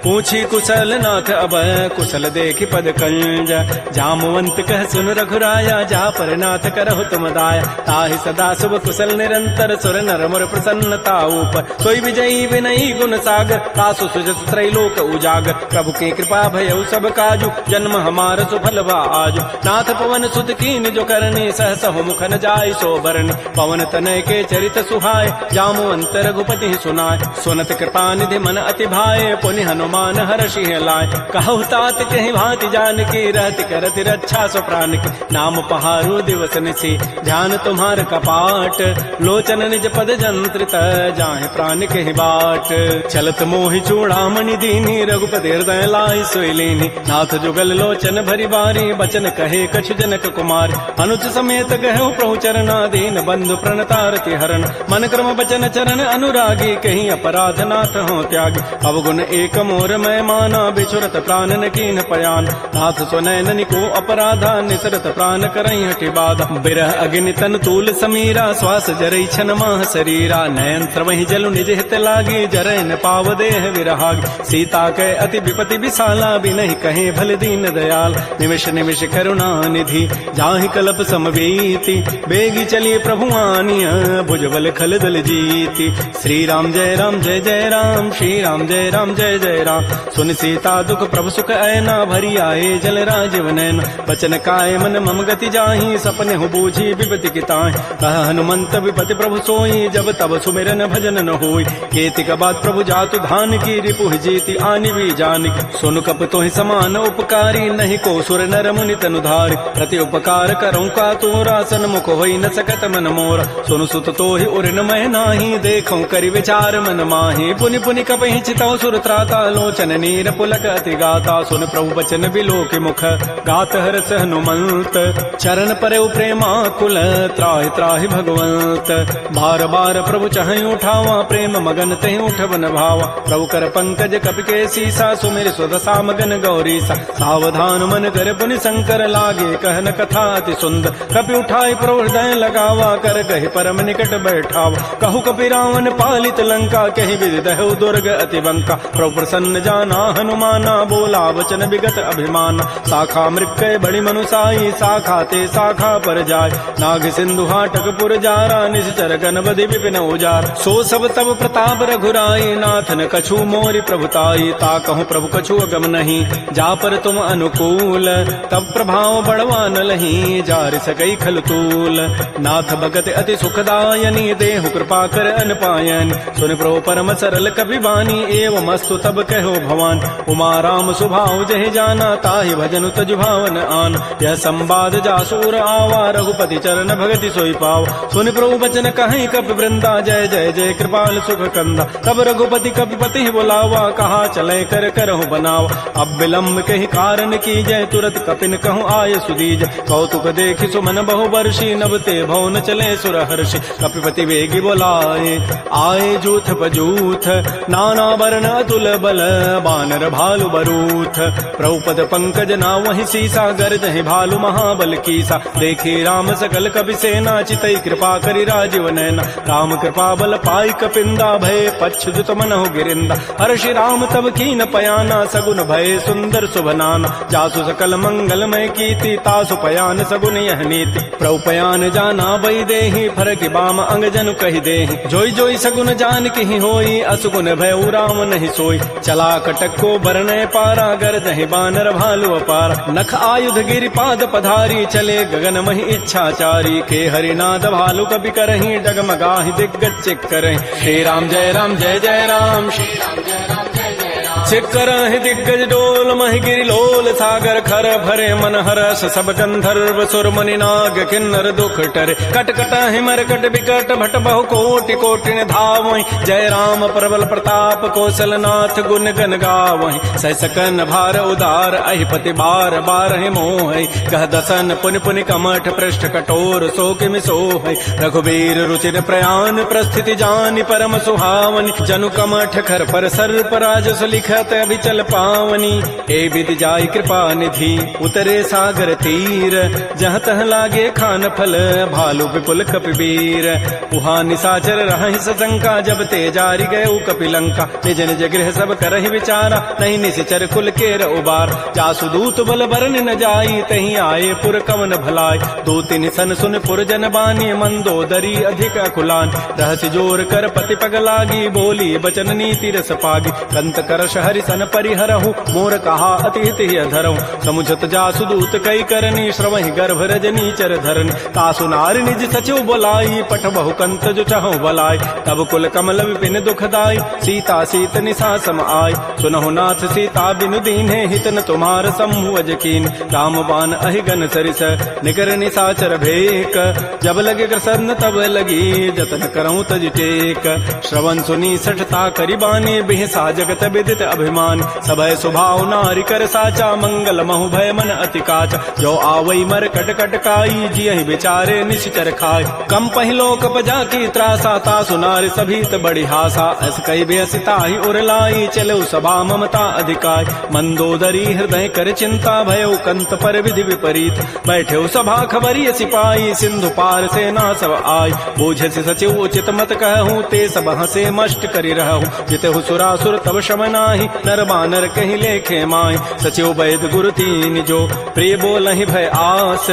पूछी कुशल नाथ अब, कुशल देखि पद कंज। जामवंत कह सुन रघुराया, जा पर नाथ करहु तुम दाया। ताहि सदा शुभ कुशल निरंतर, सुर नर मुर प्रसन्नता ऊपर। सोई विजयी विनयी गुण सागर, तासु सुजस त्रैलोक उजागर। प्रभु की कृपा भयउ सब काजु, जन्म हमार सुफल बा आजु। नाथ पवन सुत कीन जो करनी, सहसहु मुख न जाय सो बरनी। पवन तनय के चरित सुहाय, जामवंत रघुपति सुनाय। सुनत कृपा निधि मन अति भाए, पुनि हनुमान हर्षि लाय। कहु तात कहि भांति जानकी, रहति करति रक्षा सो प्राण की। नाम पहारो दिवस निशि, ध्यान तुम्हार कपाट। लोचन निज पद जंत्रित, जाहि प्राण कहि बाट। चलत मोहि चूड़ामणि दीनी, रघुपति हृदय लाय सोई लीनी। नाथ जुगल लोचन भरि बारी, बचन कहे कछु जनक कुमार। अनुज समेत गहु प्रभु चरणा, दीन बंधु प्रणतारति हरण। मन क्रम बचन चरण अनुरागी, कहीं अपराध नाथ हो त्यागी। अवगुण एक मोर मैं माना, बिछुरत प्राण न कीन पयान। नाथ सुनैन निको अपराधा, निसरत प्राण करई हटि बाधा। बिरह अग्नि तन तूल समीरा, श्वास जरई छन माह शरीरा। नयन स्रवहि जलु निज हित लागी, जरै न पाव देह विरहागी। सीता के अति विपति विशाला, बिनहि कहे भल दीन दयाल। निमिष निमिष करुणा निधि, जाहि कल्प समवीति। बेगी चलिए प्रभु आनिया, भुजबल खल दल जीति। श्री राम जय राम जय जय राम, श्री राम जय राम जय जय राम। सुन सीता दुख प्रभु सुख ऐना, भरी आए जल राजीव नैन। बचन काय मन मम गति जाहि, सपने हो बूझी विपति की ताहि। कह हनुमंत विपति प्रभु सोई, जब तब सुमिरन भजन न होई। केतिक बाद प्रभु जातु धान की, रिपुह जीति आनि भी जानिक। सुन कप तोहि समान उपकारी, नहीं को सुर नर मुनि तनु धारि। प्रति उपकार करऊं का तोरा, सन्मुख होई न सकत मन मोरा। सुनु सुत तोहि उरिन मैं नाही, देखऊं करि विचार मन माहि। पुनि पुनि कपहि चितौ सुर त्राता, लोचन नीर पुलक अति गाता। सुन प्रभु बचन बिलोक मुख, गात हरस हनुमंत। चरण परउ प्रेमाकुल, त्राहि त्राहि भगवंत। बार बार प्रभु चहई उठावा, प्रेम मगन तहि उठवन भावा। प्रभु कर पंकज कपि के सीसा, सुमिर सुदशा मगन गौरीसा। सावधान मन कर पुनि शंकर, लागे कहन कथा अति सुंदर। कपि उठाई प्रभु हृदय लगावा, कर कहि परम निकट बैठावा। कहु कपि रावण पालित लंका, कहि विधि दहु दुर्ग अति बंका। प्रभु प्रसन्न जाना हनुमाना, बोला वचन विगत अभिमाना। शाखा मृक्कय बड़ी मनुसाई, शाखा ते शाखा पर जाय। नाग सिंधु हाटक पुर जारा, निश्चर गण बधि विपिन उजार। सो सब तब प्रताप रघुराई, नाथ न कछु मोरि प्रभुताई। ता कहूँ प्रभु कछु अगम नहीं, जा पर तुम अनुकूल। तब प्रभाव बढ़वा न लही, जार सकई खल तूल। नाथ भगत अति सुखदायनी, देहु कृपा कर अनपायन। सुन प्रभु परम सरल कपि बानी, एवं अस्तु तब कहो भवान। उमा राम सुभाव जहि जाना, ताहि भजनु तजु भावन आन। यह संवाद जासूर आवा, रघुपति चरण भगति सोई पाव। सुन प्रभु बचन कहीं कपि वृंदा, जय जय जय कृपाल सुख कंदा। तब रघुपति कपिपति बुलावा, कहा चले कर करहु बनावा। अब विलम्ब कहि कारण की जय, तुरत कपिन कहूँ आय सुदीज। कौतुक देखि सुमन बहु वर्षी, नबते भवन चले सुर हर्षि। कपिपति वेगी बोलाए, आए जूथ पजूथ। नाना वर्ण अतुल बल, बानर भालु बरूथ। प्रभुपद पंकज नावहि सीसा, गर्जहि भालु महाबल कीसा। देखी राम सकल कपि सेना, चितई कृपा करि राजीव नैना। राम कृपा बल पाई कपिंदा, भय पच्छ जुत मनहु गिरिंदा। हर्षि राम तब कीन पयाना, सगुन भय सुंदर सुभनाना। जासु सकल मंगलमय कीर्ति, तासु पयान सगुन यह नीति। प्रभु पयान जाना बई देहि, फरकि बाम अंग जनु कहि देहि। जोई जोई सगुन जान कहि होई, असुगुन भय राम नहीं सोई। चला कटक को बरनय पारा, गर्जहि बानर भालु अपारा। नख आयुध गिरि पाद पधारी, चले गगन महि इच्छाचारी। के हरिनाद भालु कपि करहि, डगमगाहि दिग्गज चिक करहि। श्री राम जय जय राम, श्री राम जय जय राम। करहि दिग्गज डोल महि गिरि लोल सागर खर भरे मन हरस सब गंधर्व सुर मुनि नाग किन्नर दुख टरे कट कटहि मरकट विकट भट बहु कोटि कोटिन धावहि जय राम प्रबल प्रताप कौशल नाथ गुण गन गावहि सह सकन भार उदार अहिपति बार बारहि मोहि कह दसन पुनि पुनि कमठ पृष्ठ कठोर सो किमि सोहि रघुबीर रुचिर प्रयान प्रस्थिति जानि परम सुहावनि जनु कमठ खर पर सर्प राजस लिखत अभिचल पावनी ए विधि जाय कृपा निधि उतरे सागर तीर जहाँ तह लागे खान फल भालु विपुल कपिवीर उहाँ निसाचर रहहि सशंका जब ते जारी गए कपि लंका निज निज गृह सब करहि विचारा नहीं निश्चर कुल केर उबार जासु दूत बल बरन न जाई तही आए पुर कवन भलाई दो तीन सन सुन पुर जन बानी मंदोदरी अधिक अकुलान रहस्य जोर कर पति पग लागी बोली बचन नीति रस पागी कंत करश हरि सन परिहरहु मोर कहा अति हित धरहु समुझत जासु दूत कई करनी श्रवहि गर्भ रजनी चर धरनी तासु नारी निज सचिव बोलाई पठ बहु कंत जो चाहु बलाई तब कुल कमल विपिन दुखदाई सीता सीत निशा सम आय सुनहु नाथ सीता बिनु दीन्हे हित न तुम्हार समूह कीन राम बान अहिगन सरिस निकर निशाचर भेक जब लगे प्रसन्न तब लगी जतन करऊं तज टेक श्रवण सुनी सठता करिबानी बिहसा जगत विदित अभिमान सभय स्वभाव नारी कर साचा मंगल महु भय मन अति काचा जो आवई मर कट कट काई जियहि बेचारे निश्चर खाय कम पहिलो कपजा की त्रासा ता सुनार सभीत बड़ी हासा अस कई बेसिता ही उरलाई चलो सभा ममता अधिकाय मंदोदरी हृदय कर चिंता भयो कंत पर विधि विपरीत बैठे सभा खबरी सिपाही सिंधु पार सेना सब आय बूझे से सचिव उचित मत कहूँ ते सब हसे मष्ट करी रहूँ जितहु सुरासुर तब शम नाही नर बानर कहीं लेखे माय सचिव वैद गुरु तीन जो प्रिय बोलहि भय आस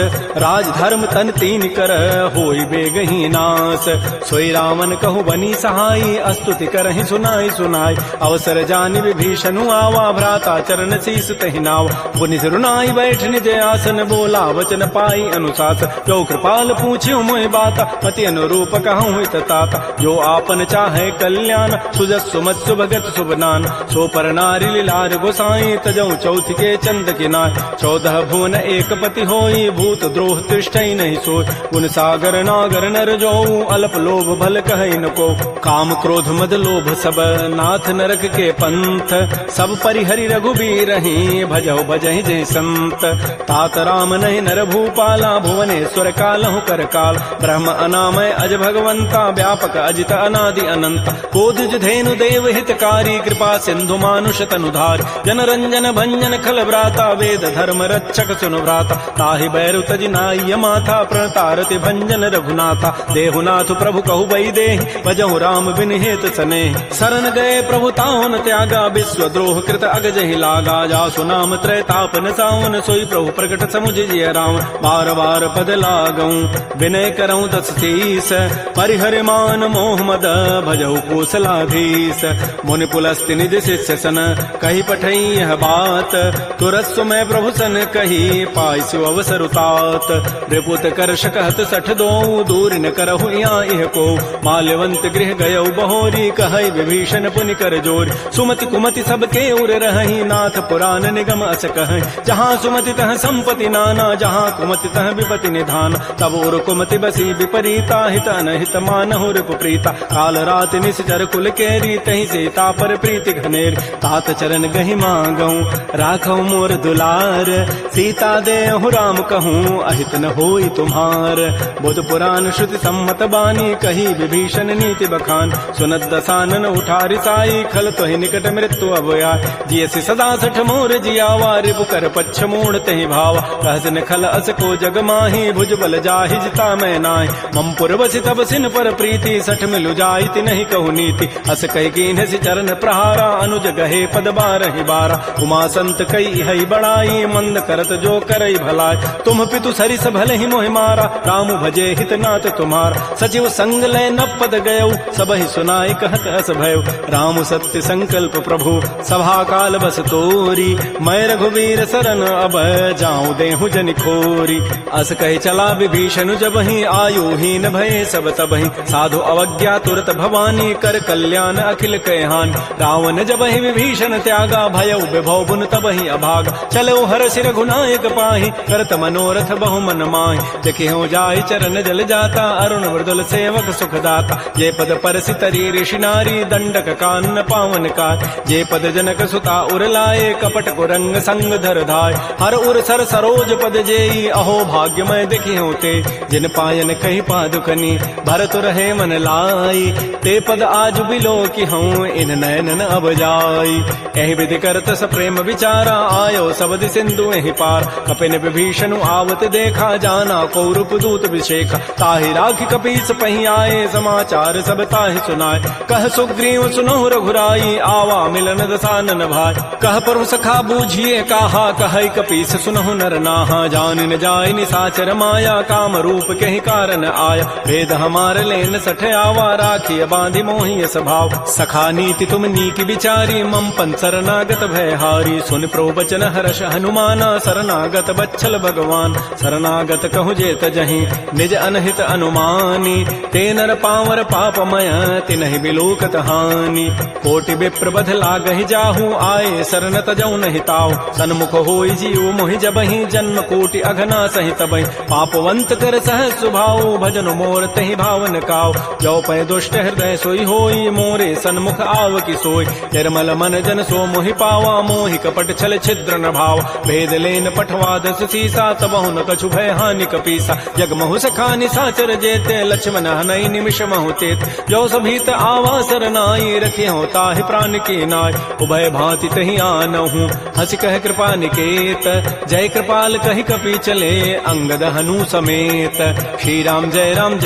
राज धर्म तन तीन कर होई बेगही नास सोई रावण कहु बनी सहाई अस्तुति करहि सुनाई सुनाई अवसर जानि विभीषणु आवा भ्राता चरण शीस तहि नाव पुनि सिरुनाई बैठ निज आसन बोला वचन पाई अनुशास जो कृपाल पूछ्यो मोहि बाता मति अनुरूप कहूँ हित ताता जो आपन चाहे कल्याण सुजस सुमत सुभगत सुबनान सो पर नारी लीलार गोसाई तजऊ चौथ के चंद किनाय 14 भुवन एक पति होई भूत द्रोह तिष्ठई नहीं सोय उन सागर नागर नर जो अल्प लोभ भल कहई न को काम क्रोध मद लोभ सब नाथ नरक के पंथ सब परिहरि रघुबीर रही भजौ भजहि जय संत तात राम नहीं नर भूपाला भुवनेश्वर कालहु कर काल ब्रह्म अनामय अज भगवंता व्यापक अजित अनादि अनंत कोदिज धेनु देव हितकारी कृपा सिंधु मानुष तनुधार जन रंजन भंजन खल व्राता वेद धर्म रक्षक सुनु भ्राता ताहि बैरु तजि नाय माथा प्रणतारति भंजन रघुनाथा देहुनाथ प्रभु कहु बई देहि भजहु राम बिन हेत सने शरण गए प्रभु ताहुन त्यागा विश्व द्रोह कृत अगजहि लागा जासु नाम त्रैतापन सावन सोई प्रभु प्रकट समुझ जिय राम बार बार पद लागऊं विनय करऊं 10 शीस परिहर मान मोह मद भजहु कौशलाधीश मुनि पुलस्ति निज शिष्य सन कही पठई यह बात तुरस्व में प्रभु सन कही पाइसु अवसर उतात रिपुत कर शकहत 62 दूर न करहु इह को माल्यवंत गृह गयौ बहोरी कहई विभीषण पुनि कर जोर सुमति कुमति सबके उर रहहि नाथ पुराण निगम अस कहै जहाँ सुमति तह संपति नाना जहाँ कुमति तह विपति निधान तब उर कुमति बसी विपरीता हित अनहित मानहु रिपु प्रीता काल रात निश्चर कुल केरी तहि सीता पर प्रीति घनेर तात चरण गहि मांगऊं राखऊ मोर दुलार सीता देहु राम कहूँ अहित न होई तुम्हार बुध पुराण श्रुति सम्मत बानी कही विभीषण नीति बखान सुनत दसानन उठारी साई खल तोहि निकट मृत्यु अभया जियसि सदा सठ मोर जियावा रिपु कर पच्छ मूढ़ तहि भावा कहसन खल अस को जग माही भुज बल जाहि जिता मैं नाहि मम पुरवसि तब सिन पर प्रीति सठ मिलु जाइति नहीं कहु नीति अस कहि कीन्ह सि चरण प्रहारा अनुज गहे पद बारहि बारा उमा संत कई हई बड़ाई मंद करत जो करई भलाई तुम पितु सरिस भले ही मोहि मारा राम भजे हित नाथ तुम्हार सचिव संग लय न पद गयौ सब ही सुनाई कहत अस भयउ राम सत्य संकल्प प्रभु सभा काल बस तोरी मैं रघुवीर शरण अब जाऊं देहु जनि खोरी अस कहि चला विभीषण जब ही आयु हीन भय सब तब ही साधु अवज्ञा तुरत भवानी कर कल्याण अखिल कहहान रावण जब ही विभीषण त्यागा भयउ विभव बुन तब ही अभागा चलो हर सिर रघुनायक पाही करत मनोरथ बहु मन माही देखि हो जाय चरण जल जाता अरुण मृदुल सेवक सुखदाता जे पद परसि तरी ऋषि नारी दंडक कानन पावन काय जे पद जनक सुता उर लाए कपट कुरंग संग धर धाय हर उर सर सरोज पद जेई अहो भाग्यमय देखि होते जिन पायन कही पादुकनी भरत रहे मन लाई ते पद आज बिलो की हूँ इन नयनन अब जाई एहि विधि करत स प्रेम विचारा आयो सबद सिंधु एहि पार कपिन विभीषण आवत देखा जाना कौरप दूत विशेखा ताहि राखि कपीस पही आए समाचार सब ताहि सुनाए कह सुग्रीव सुनहु रघुराई आवा मिलन दसानन भाई कह प्रभु सखा बूझिए कहा कहि कपीस सुनहु नर नाहा जान न जाय निसाचर माया काम रूप कहि कारण आया भेद हमार लेन सठ आवा राखी बांधि मोहि स्वभाव सखा नीति तुम नीति विचारी मम पन शरणागत भयहारी सुन प्रवचन हर्ष हनुमाना शरणागत बच्छल भगवान शरणागत कहु जेत जहीं निज अनहित अनुमानी ते नर पावर पापमय तिनहि बिलोकत हानि कोटि विप्र बध लागहि जाहू आए शरण तजौ नहि ताऊ सन्मुख होई जीव मोहि जबहि जन्म कोटि अघना सहित बहि पापवंत कर सहज सुभाऊ भजन मोर तहि भावन काऊ जो पै दुष्ट हृदय सोई होई मोरे सन्मुख आव की सोई निर्मल मन जन सो मोहि पावा मोहि कपट छल छिद्र न भाव भेद लेन पठवा दस सीसा तबहु न कछु भय हानि कपीसा जग महु सखानि साचर जेते लक्ष्मण हनई निमिष महु तेत जो सभीत आवा सरनाई रखे हो ताहि प्राण की नाय उभय भांति तहि आनहु हंस कह कृपा निकेत जय कृपाल कहि कपि चले अंगद हनु समेत श्री राम जय राम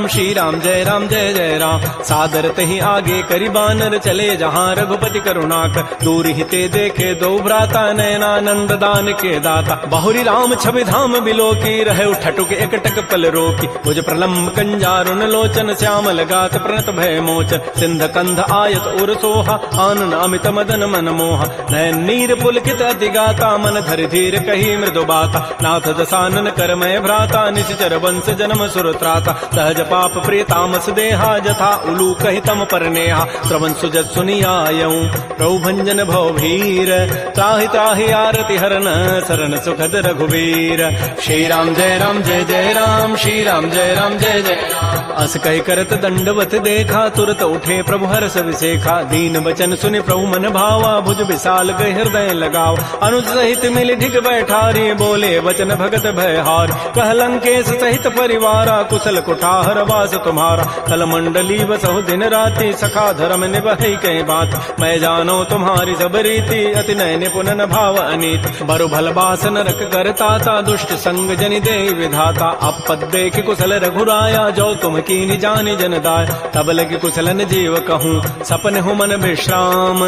श्री राम जय जय राम सादर तहि आगे करि बानर चले जहाँ रघुपति करुणाकर दूर हिते देखे दो भ्राता नयनानंद दान के दाता बहुरी राम छवि धाम बिलो की रहे ठटुक एकटक पल रोकी भुज प्रलम्ब कंजारुन लोचन श्यामल गात प्रणत भय मोचन सिंध कंध आयत उर सोहा आनन अमित मदन मन मोहा नयन नीर पुलकित अति गाता मन धर धीर कही मृदु बाता नाथ दसानन कर मय भ्राता निश्चर वंश जन्म सुर त्राता सहज पाप प्रिय तामस देहा जथा उलू कहि तम पर नेहा श्रवण सुजत सुनियायऊं प्रभु भंजन भव भीर त्राहि त्राहि आरति हरन शरण सुखद रघुवीर श्री राम जय राम श्री राम जय जय राम अस कहि करत दंडवत देखा तुरत उठे प्रभु हर्ष विसेखा दीन बचन सुनि प्रभु मन भावा भुज विशाल गए हृदय लगाव अनुज सहित मिल ढिग बैठारी बोले वचन भगत भयहार कह लंकेश सहित परिवारा कुशल कुठार वास तुम्हारा कल मंडली बसहु दिन राति सखा धर्म निभई कई बात मैं जानो तुम्हारी सब रीति अति नय निपुण न भाव अनीत बरु भल बास नरक करताता दुष्ट संग जनि दे विधाता अपद देख कुशल रघुराया जो तुम कीनि जानि जन दाय तब लगे कुशलन जीव कहूँ सपन हूँ मन विश्राम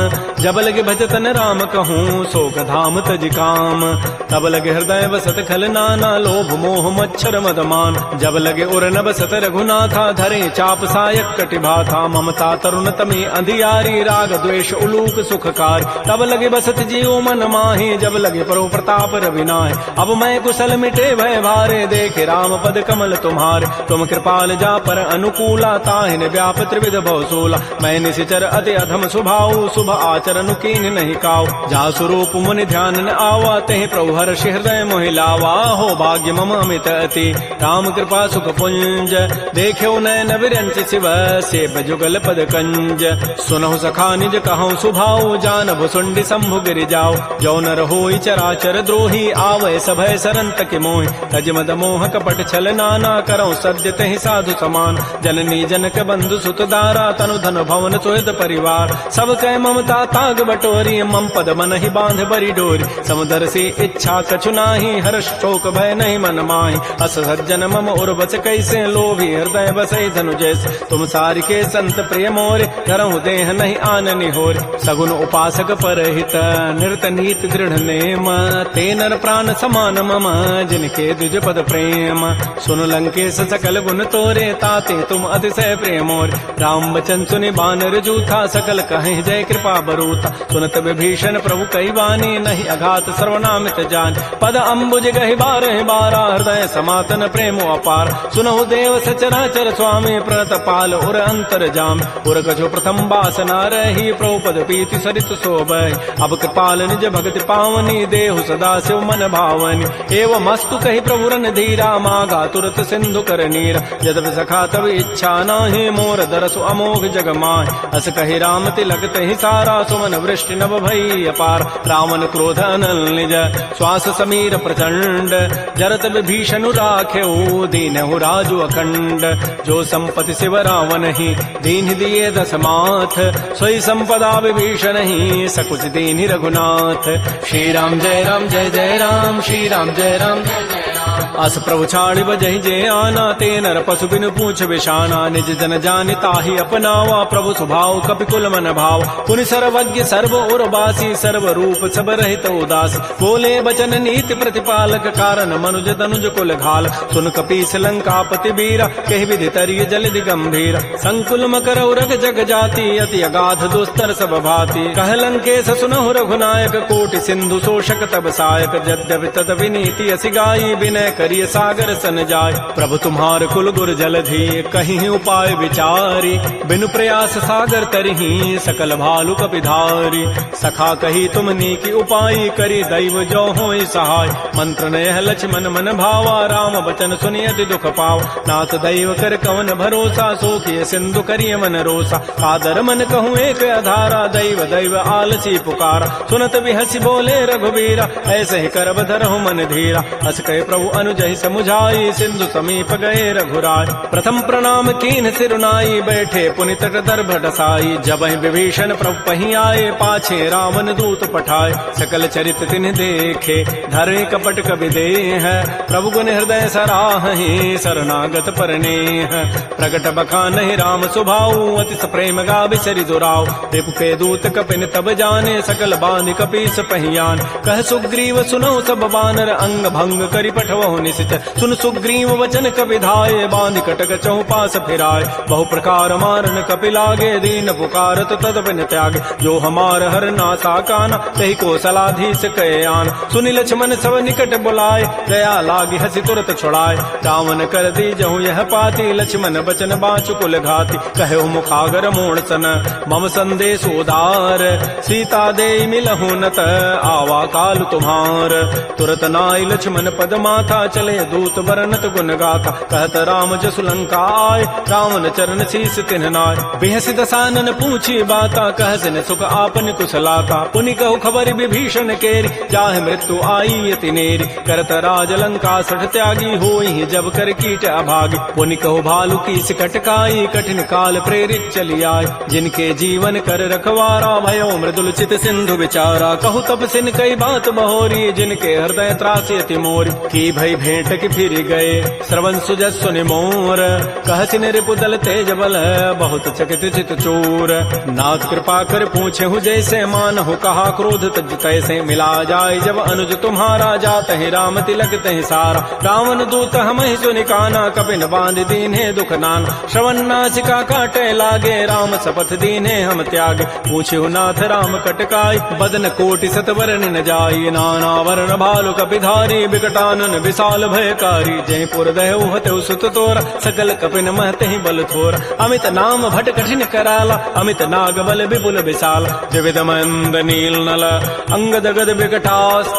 जब लगे भजतन राम कहूँ शोक धाम तज काम तब लगे हृदय बसत खल नाना लोभ मोह मच्छर मदमान जब लगे उर न बसत रघुनाथा धरे चाप सायक कटिभाथा ममता तरुण तमी अंधियारी राग द्वेष उलूक सुखकार तब लगे बसत जीव मन माही जब लगे परो प्रताप रविनाय अब मैं कुशल मिटे भय भारे देखे राम पद कमल तुम्हारे तुम कृपाल जा पर अनुकूला ताहिन व्याप त्रिविध भवसूला मैं निशिचर अति अधम स्वभाव शुभ आचरण कीन नहीं काव जा स्वरूप मुनि ध्यान न आवा तेहि प्रभु हर्ष हृदय मोहि लावा हो भाग्य मम अमित अति राम कृपा सुख पुंज देख्यो नयन विरंच शिव से बजुगल पद कंज सुनहु सखा निज कहूँ सुभाव जान भुसुंडी शंभु गिरि जाओ जो नर होई चराचर द्रोही आवे सभय सरंत के मोहि तज मद मोह कपट छल नाना करौ सद्य तहि साधु समान जननी जनक बंधु सुत दारा तनु धन भवन सुहृद परिवार सब कह ममता ताग बटोरी मम पद मन ही बांध बरी डोरी समुदर से इच्छा कछु नाही हर्ष शोक भय नहीं मन माही अस सज्जन मम उर्वश कैसे लोभी हृदय बसई धनु जैसे तुम सारि के संत प्रिय मोरे करहु देह नहीं आननि होरे सगुन उपासक परहित निरत नीति दृढ़ नेम ते नर प्राण समान मम जिनके द्विज पद प्रेम सुन लंकेश सकल गुण तोरे ताते तुम अतिशय प्रेमोर राम बचन सुनि बानर जूथा सकल कहें जय कृपा बरूथा सुनत विभीषण प्रभु कई बानी नहीं अघात सर्वनामित जान पद अम्बुज गहि बारह बारा हृदय समातन प्रेमो अपार सुनहु देव सचराचर स्वामी प्रणत पाल उर अंतर जाम उर कछु प्रथम बासना रही प्रभुपद पीति सरित शोभय। अब कृपाल निज भगति पावनी देहु सदा शिव मन भावनी। एवं मस्तु कही प्रभु रन धीरा मागा तुरत सिंधु कर नीरा। यद्यपि सखा तब इच्छा नाही मोर दरसु अमोघ जग माय। अस कही राम तिलक तहि सारा सुमन वृष्टि नभ भई अपार। रावण क्रोध अनल निज श्वास समीर प्रचंड। जरत विभीषण राख्यो दीनहु राजु अखंड। जो संपत्ति शिव रावण ही दीन दिए दस माथ। सोई संपदा विभीषण ही सकुच दीन रघुनाथ। श्री राम जय राम जय जय राम। श्री राम जय राम जय जय राम। अस प्रभु छाड़ि बजहि जे आना। ते नर पशु बिनु पूछ विषाना। निज जन जानि ताहि अपनावा। प्रभु स्वभाव कपिकुल मन भाव। पुनि सर्वज्ञ सर्व और बासी। सर्व रूप सब रहित उदास। बोले बचन नीति प्रतिपालक। कारण मनुज तनुज कुल घाल। सुन कपीस लंकापति बीरा। कहि विधि तरिय जलधि गंभीर। संकुल मकर उरग जग जाति। अति अगाध दुस्तर सब भाति। कह लंकेश सुनहु रघुनायक। कोटि सिंधु शोषक तब सायक। यद्यपि तदपि नीति असि गाई। विनय करिय सागर सन जाय। प्रभु तुम्हार कुल गुर जलधि। कहीं उपाय विचारी। बिनु प्रयास सागर तरही। सकल भालु कपिधारी। सखा कही तुम नीकी उपाय। करी दैव जो होई सहाय। मंत्र नयह लक्ष्मण मन भावा। राम बचन सुनि अति दुख पाव। नाथ दैव कर कवन भरोसा। सोखिय सिंधु करिय मन रोसा। कादर मन कहूँ एक अधारा। दैव दैव आलसी पुकारा। सुनत बिहसी बोले रघुबीरा। ऐसे ही करब धरहु मन धीरा। अस कहे प्रभु अनुजहि समुझाई। सिंधु समीप गए रघुराय। प्रथम प्रणाम कीन सिरुनाई। बैठे पुनि तट दर्भ डसाई। जबहि विभीषण प्रभु पहि आए। पाछे रावण दूत पठाए। सकल चरित तिन्ह देखे। धरे कपट कवि देह। प्रभु गुण हृदय सराहि। शरणागत परनेह। प्रगट बखानहि राम सुभाऊ। अति प्रेम गावि सरि दुराव। रिपु के दूत कपिन तब जाने। सकल बांधि कपीस पहियान। कह सुग्रीव सुनौ सब बानर। अंग भंग करि पठवहु निशिच। सुन सुग्रीव वचन कपि धाये। बांधि कटक चहुपास फिराय। बहु प्रकार मारन कपि लागे। दीन पुकारत तदपिन त्यागे। जो हमार हर नासा काना। तहि को सलाधीस कहे आन। सुनि लक्ष्मण सब निकट बुलाए। दया लागी हसी तुरत छुड़ाए। रावण कर दी जहु यह पाती। लक्ष्मण बचन बाँचु कुल घाती। कहो मुखागर मोण सन मम संदेश उदार। सीता दे मिलहु नत आवा काल तुम्हार। तुरत नाई लक्ष्मण पद माथा। चले दूत बरनत गुण गाथा। कहत राम जसु लंका आए। रावण चरण शीस तिन्ह नाय। बिहसि दसानन पूछी बाता। कहसिन सुख आपन कुशलाता। पुनि कहु खबर विभीषण केरी। जाहि मृत्यु आई अति नेरी। करत राज लंका सठ त्यागी। होई जब कर कीट अभागी। पुनि कहु भालु की सिकटकाई। कठिन काल प्रेरित चली आय। जिनके जीवन कर रखवारा। भयो मृदुल चित सिंधु विचारा। कहु तब सिन कई बात बहोरी। जिनके हृदय त्रासी अति मोरी। की भई भेंट की फिर गए। श्रवण सुजस सुनि मोर। कहसिन रिपुदल तेज बल। बहुत चकित चित चोर। नाथ कृपा कर पूछे हूँ जैसे। मानहु कहा क्रोध तज तैसे। मिला जाय जब अनुज तुम्हारा। जात है राम तिलक तहि सारा। रावण दूत हम ही सुनि काना। कपिन बांध दीन्हे दुख नाना। श्रवण नासिका काटे लागे। राम शपथ दीन्हे हम त्यागे। पूछे नाथ राम कटकाई। बदन कोटि सतवरण न जाई। नाना वर्ण भालु कपिधारी। विकटानन विशाल भयकारी। जयपुर दहु हतु सुत तोरा। सकल कपिन महते ही बल थोरा। अमित नाम भट कठिन कराला। अमित नाग बल विपुल विशाल। विविध मंद नील नल अंगद गद विकटास।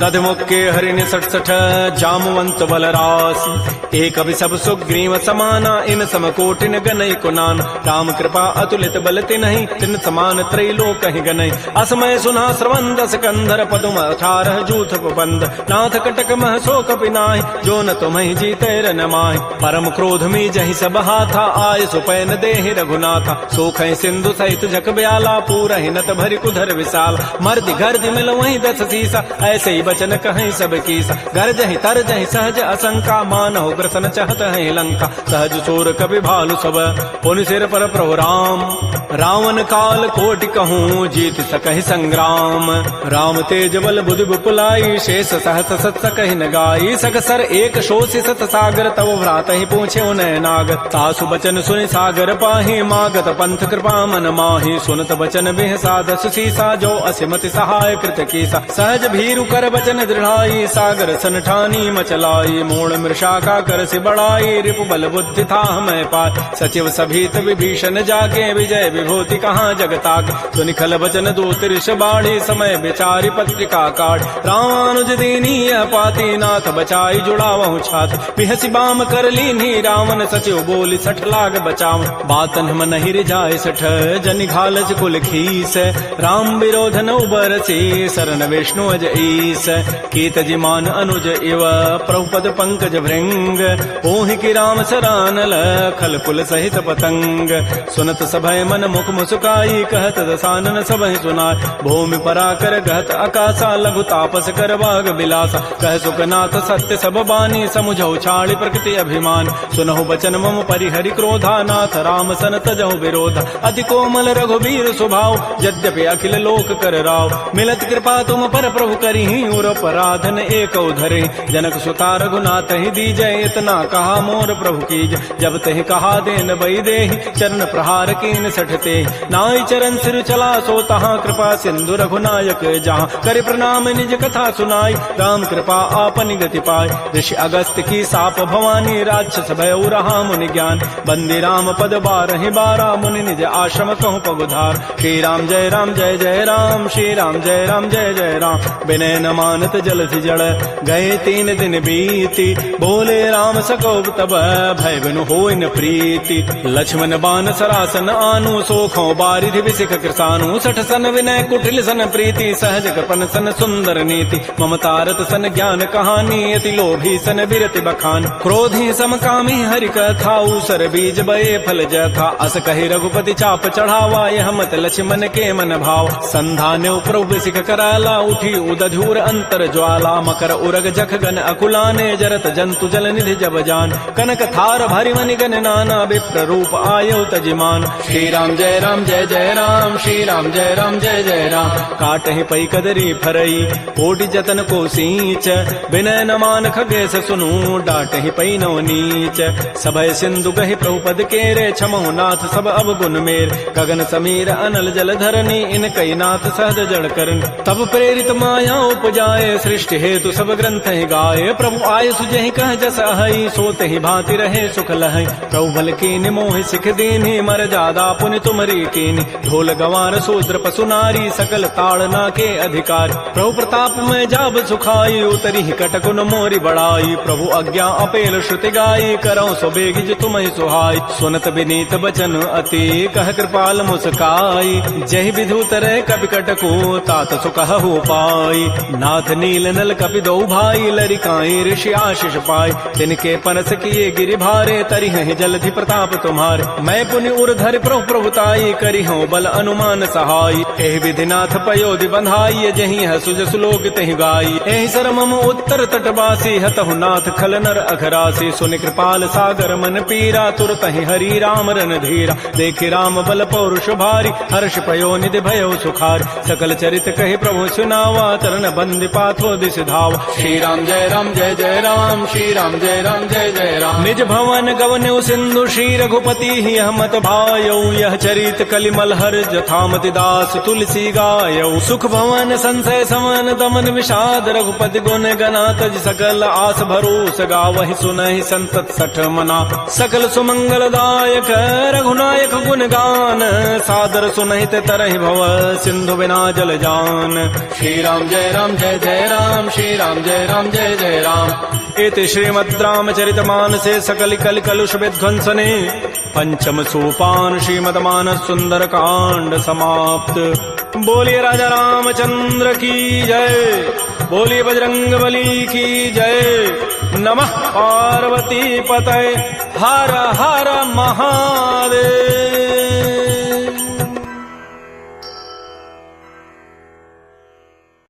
दध मुक्के हरिण सठ सठ जामवंत बलरास। एक सब सुग्रीव समाना। इन सम कोटिन गनई कुनान। राम कृपा अतुलित बल तिन्हि। तिन समान त्रैलोक ही गनई। असमय सुना श्रवण दस कंधर। पदुम 18 जूथ बंद। नाथ कटक मह सो कपि नाहि। जो न तुम्हि जीते रन माहि। परम क्रोध में जहि सब हाथा। आय सुपैन देहि रघुनाथा। सोखै सिंधु सहित जग ब्याला। पूरहि नत भरि कुधर विशाल। मर्दि गर्दि मिल वहीं 10 सीसा। ऐसे ही बचन कहीं सब कीसा। गरजहि तरजहि सहज असंका। मानहु ग्रसन चहत है लंका। सहज चोर कपि भालु सब। पुनि सिर पर प्रभु राम। रावण काल कोटि कहूँ। जीत सकहि संग्राम। राम तेज बल बुद्धि विपुलाई। शेष सहस सत सकहि न गाई। शीसक सर एक शोषि सत सागर, तब भ्रात ही पूछे उन्हें नाग। तासु बचन सुनि सागर पाहि, मागत पंथ कृपा मन माहि। सुनत बचन बिह साधस सीसा, जो असिमति सहाय कृत कीसा। सहज भीरु कर बचन दृढ़ाई, सागर सन ठानी मचलाई। मूढ़ मृषा का कर से बढ़ाई, रिपु बल बुद्धि था मैं पाय। सचिव सभीत विभीषण जाके, विजय विभूति कहाँ जगताक। सुनिखल बचन दूत ऋष बाढ़ी, समय विचारी पत्रिका काट। रामानुज दीनी यह पाती, नाथ बचाई जुड़ावहु छाती। बिहसी बाम कर लीन्ही रावण, सचिव बोली सठ लाग बचाव। बातन हम नहीं रिजाय सठ, जनि घालज कुल खीस। राम विरोधन उबरसी, शरण विष्णु अज ईस। कीत जिमान अनुज इव, प्रभुपद पंकज भृंग। ओहि की राम सरानल, खल कुल सहित पतंग। सुनत सभय मन मुख मुस्काई, कहत दसानन सबहि सुनाय। भूमि पराकर गहत आकाशा, लघु तापस कर बाग बिलासा। कह सुखनाथ सत्य सब बानी, समुझौ छाड़ी प्रकृति अभिमान। सुनहु बचन मम परिहरि क्रोधा, नाथ राम सन तजहु विरोधा। अति कोमल रघुबीर स्वभाव, यद्यपि अखिल लोक कर राव। मिलत कृपा तुम पर प्रभु करिहि, उर पराधन एक धरे। जनक सुता रघुनाथ ही दीजय, इतना कहा मोर प्रभु कीज। जब तहि कहा देन बई देहि, चरण प्रहार कीन सठते। नाई चरण सिर चला सो तहाँ, कृपा सिंधु रघुनायक जहाँ। कर प्रणाम निज कथा सुनाई, राम कृपा आपन गति पाय। ऋषि अगस्त की साप भवानी, राक्षस भय रहा मुनि ज्ञान। बंदी राम पद बारहि बारा, मुनि निज आश्रम कहूँ पगुधार। श्री राम जय राम जय जय राम, श्री राम जय राम जय जय राम। विनय न मानत जलधि जड़, गए 3 दिन बीती। बोले राम सकोब तब, भय बिनु होय न प्रीति। लक्ष्मण बान सरासन आनु, सोखों बारिधि विसिख कृसानु। सठ सन विनय कुटिल सन प्रीति, सहज कृपन सन सुंदर नीति। ममतारत सन ज्ञान कहानी, अति लोभी सन विरति बखान। क्रोधी समकामी हरि कथा, ऊसर बीज बये फल जथा। अस कहि रघुपति चाप चढ़ावा, यह मत लक्ष्मण के मन भाव। संधान्य प्रभु विसिख कराला, उठी उदधूर अंतर ज्वाला। मकर उरग जख गन अकुलाने, जरत जंतु जल निधि जब जान। कनक थार भरि मनि गन नाना, विप्र रूप आयो तजिमान। श्री राम जय राम, श्री राम जय राम जय जय राम। काटहि पै कदरी फरई, कोटि जतन को सींच। विनय न मान खगेश सुनु, डाटहि पै नव नीच। सभय सिंधु गहि प्रभुपद केरे, क्षमहु नाथ सब अवगुण मेर। गगन समीर अनल जल धरनी, इन कई नाथ सहज जड़ करन। तब प्रेरित माया उपजाए, सृष्टि हेतु सब ग्रंथ ही गाये। प्रभु आय सुजहि कह जस अहै, सोते ही भांति रहे सुख लहै। प्रभु बल कीनि मोहि सिख दीन्हि, मर जादा पुनि तुमरी कीनि। ढोल गंवार शूद्र पशु नारी, सकल ताड़ना के अधिकार। प्रभु प्रताप में जाब सुखाई, उतरी कटकुन मोरी बड़ाई। प्रभु आज्ञा अपेल श्रुति गाई, करौ सो बेगिज तुम्हि सुहाई। सुनत विनीत बचन अति, कह कृपाल मुस्काई। जहि विधु तरह कपि कटकु, तात सुकहु पाई। नाथ नील नल कपि दो भाई, लरिकाई ऋषि आशीष पाई। तिनके परस किए गिरि भारे, तरिहहि जलधि प्रताप तुम्हारे। मैं पुनि उर धरि प्रभु प्रभुताई, करिहु बल अनुमान सहाय। एहि विधि नाथ पयोधि बंधाई, जहि है सुज सुलोक तहि गाई। एहि सर मम उत्तर तटवासी, हतहु नाथ खल नर अघरासी। सुनि कृपाल सागर मन पीरा, तुरत ही हरि राम रन धीरा। देखि राम बल पौरुष भारी, हर्ष पयो निधि भयो सुखारी। सकल चरित कहि प्रभु सुनावा, तरन बंदी पाथो दिस धावा। श्री राम जय राम, श्री राम जय जय राम। निज भवन गवन्यु सिंधु, श्री रघुपति ही हमत भायौ। यह चरित कलिमल हर जथामति दास, तुलसी गायौ। सुख भवन संशय समन, दमन विषाद रघुपति गुण गना। तज सकल आस भरोस, गावहि सुनहि संतत सठ मना। सकल सुमंगल दायक, रघुनायक गुण गान। सादर सुनहित तरहि भव, सिंधु बिना जल जान। श्री राम जय राम, श्री राम जय जय राम। इति श्रीमद् रामचरित मानसे सकल कल कलुष विध्वंसने, पंचम सोपान श्रीमद् मानस सुंदर कांड समाप्त। बोलिए राजा रामचंद्र की जय, बोलिए बजरंगबली की जय। नमः पार्वती पतये, हर हर महादेव।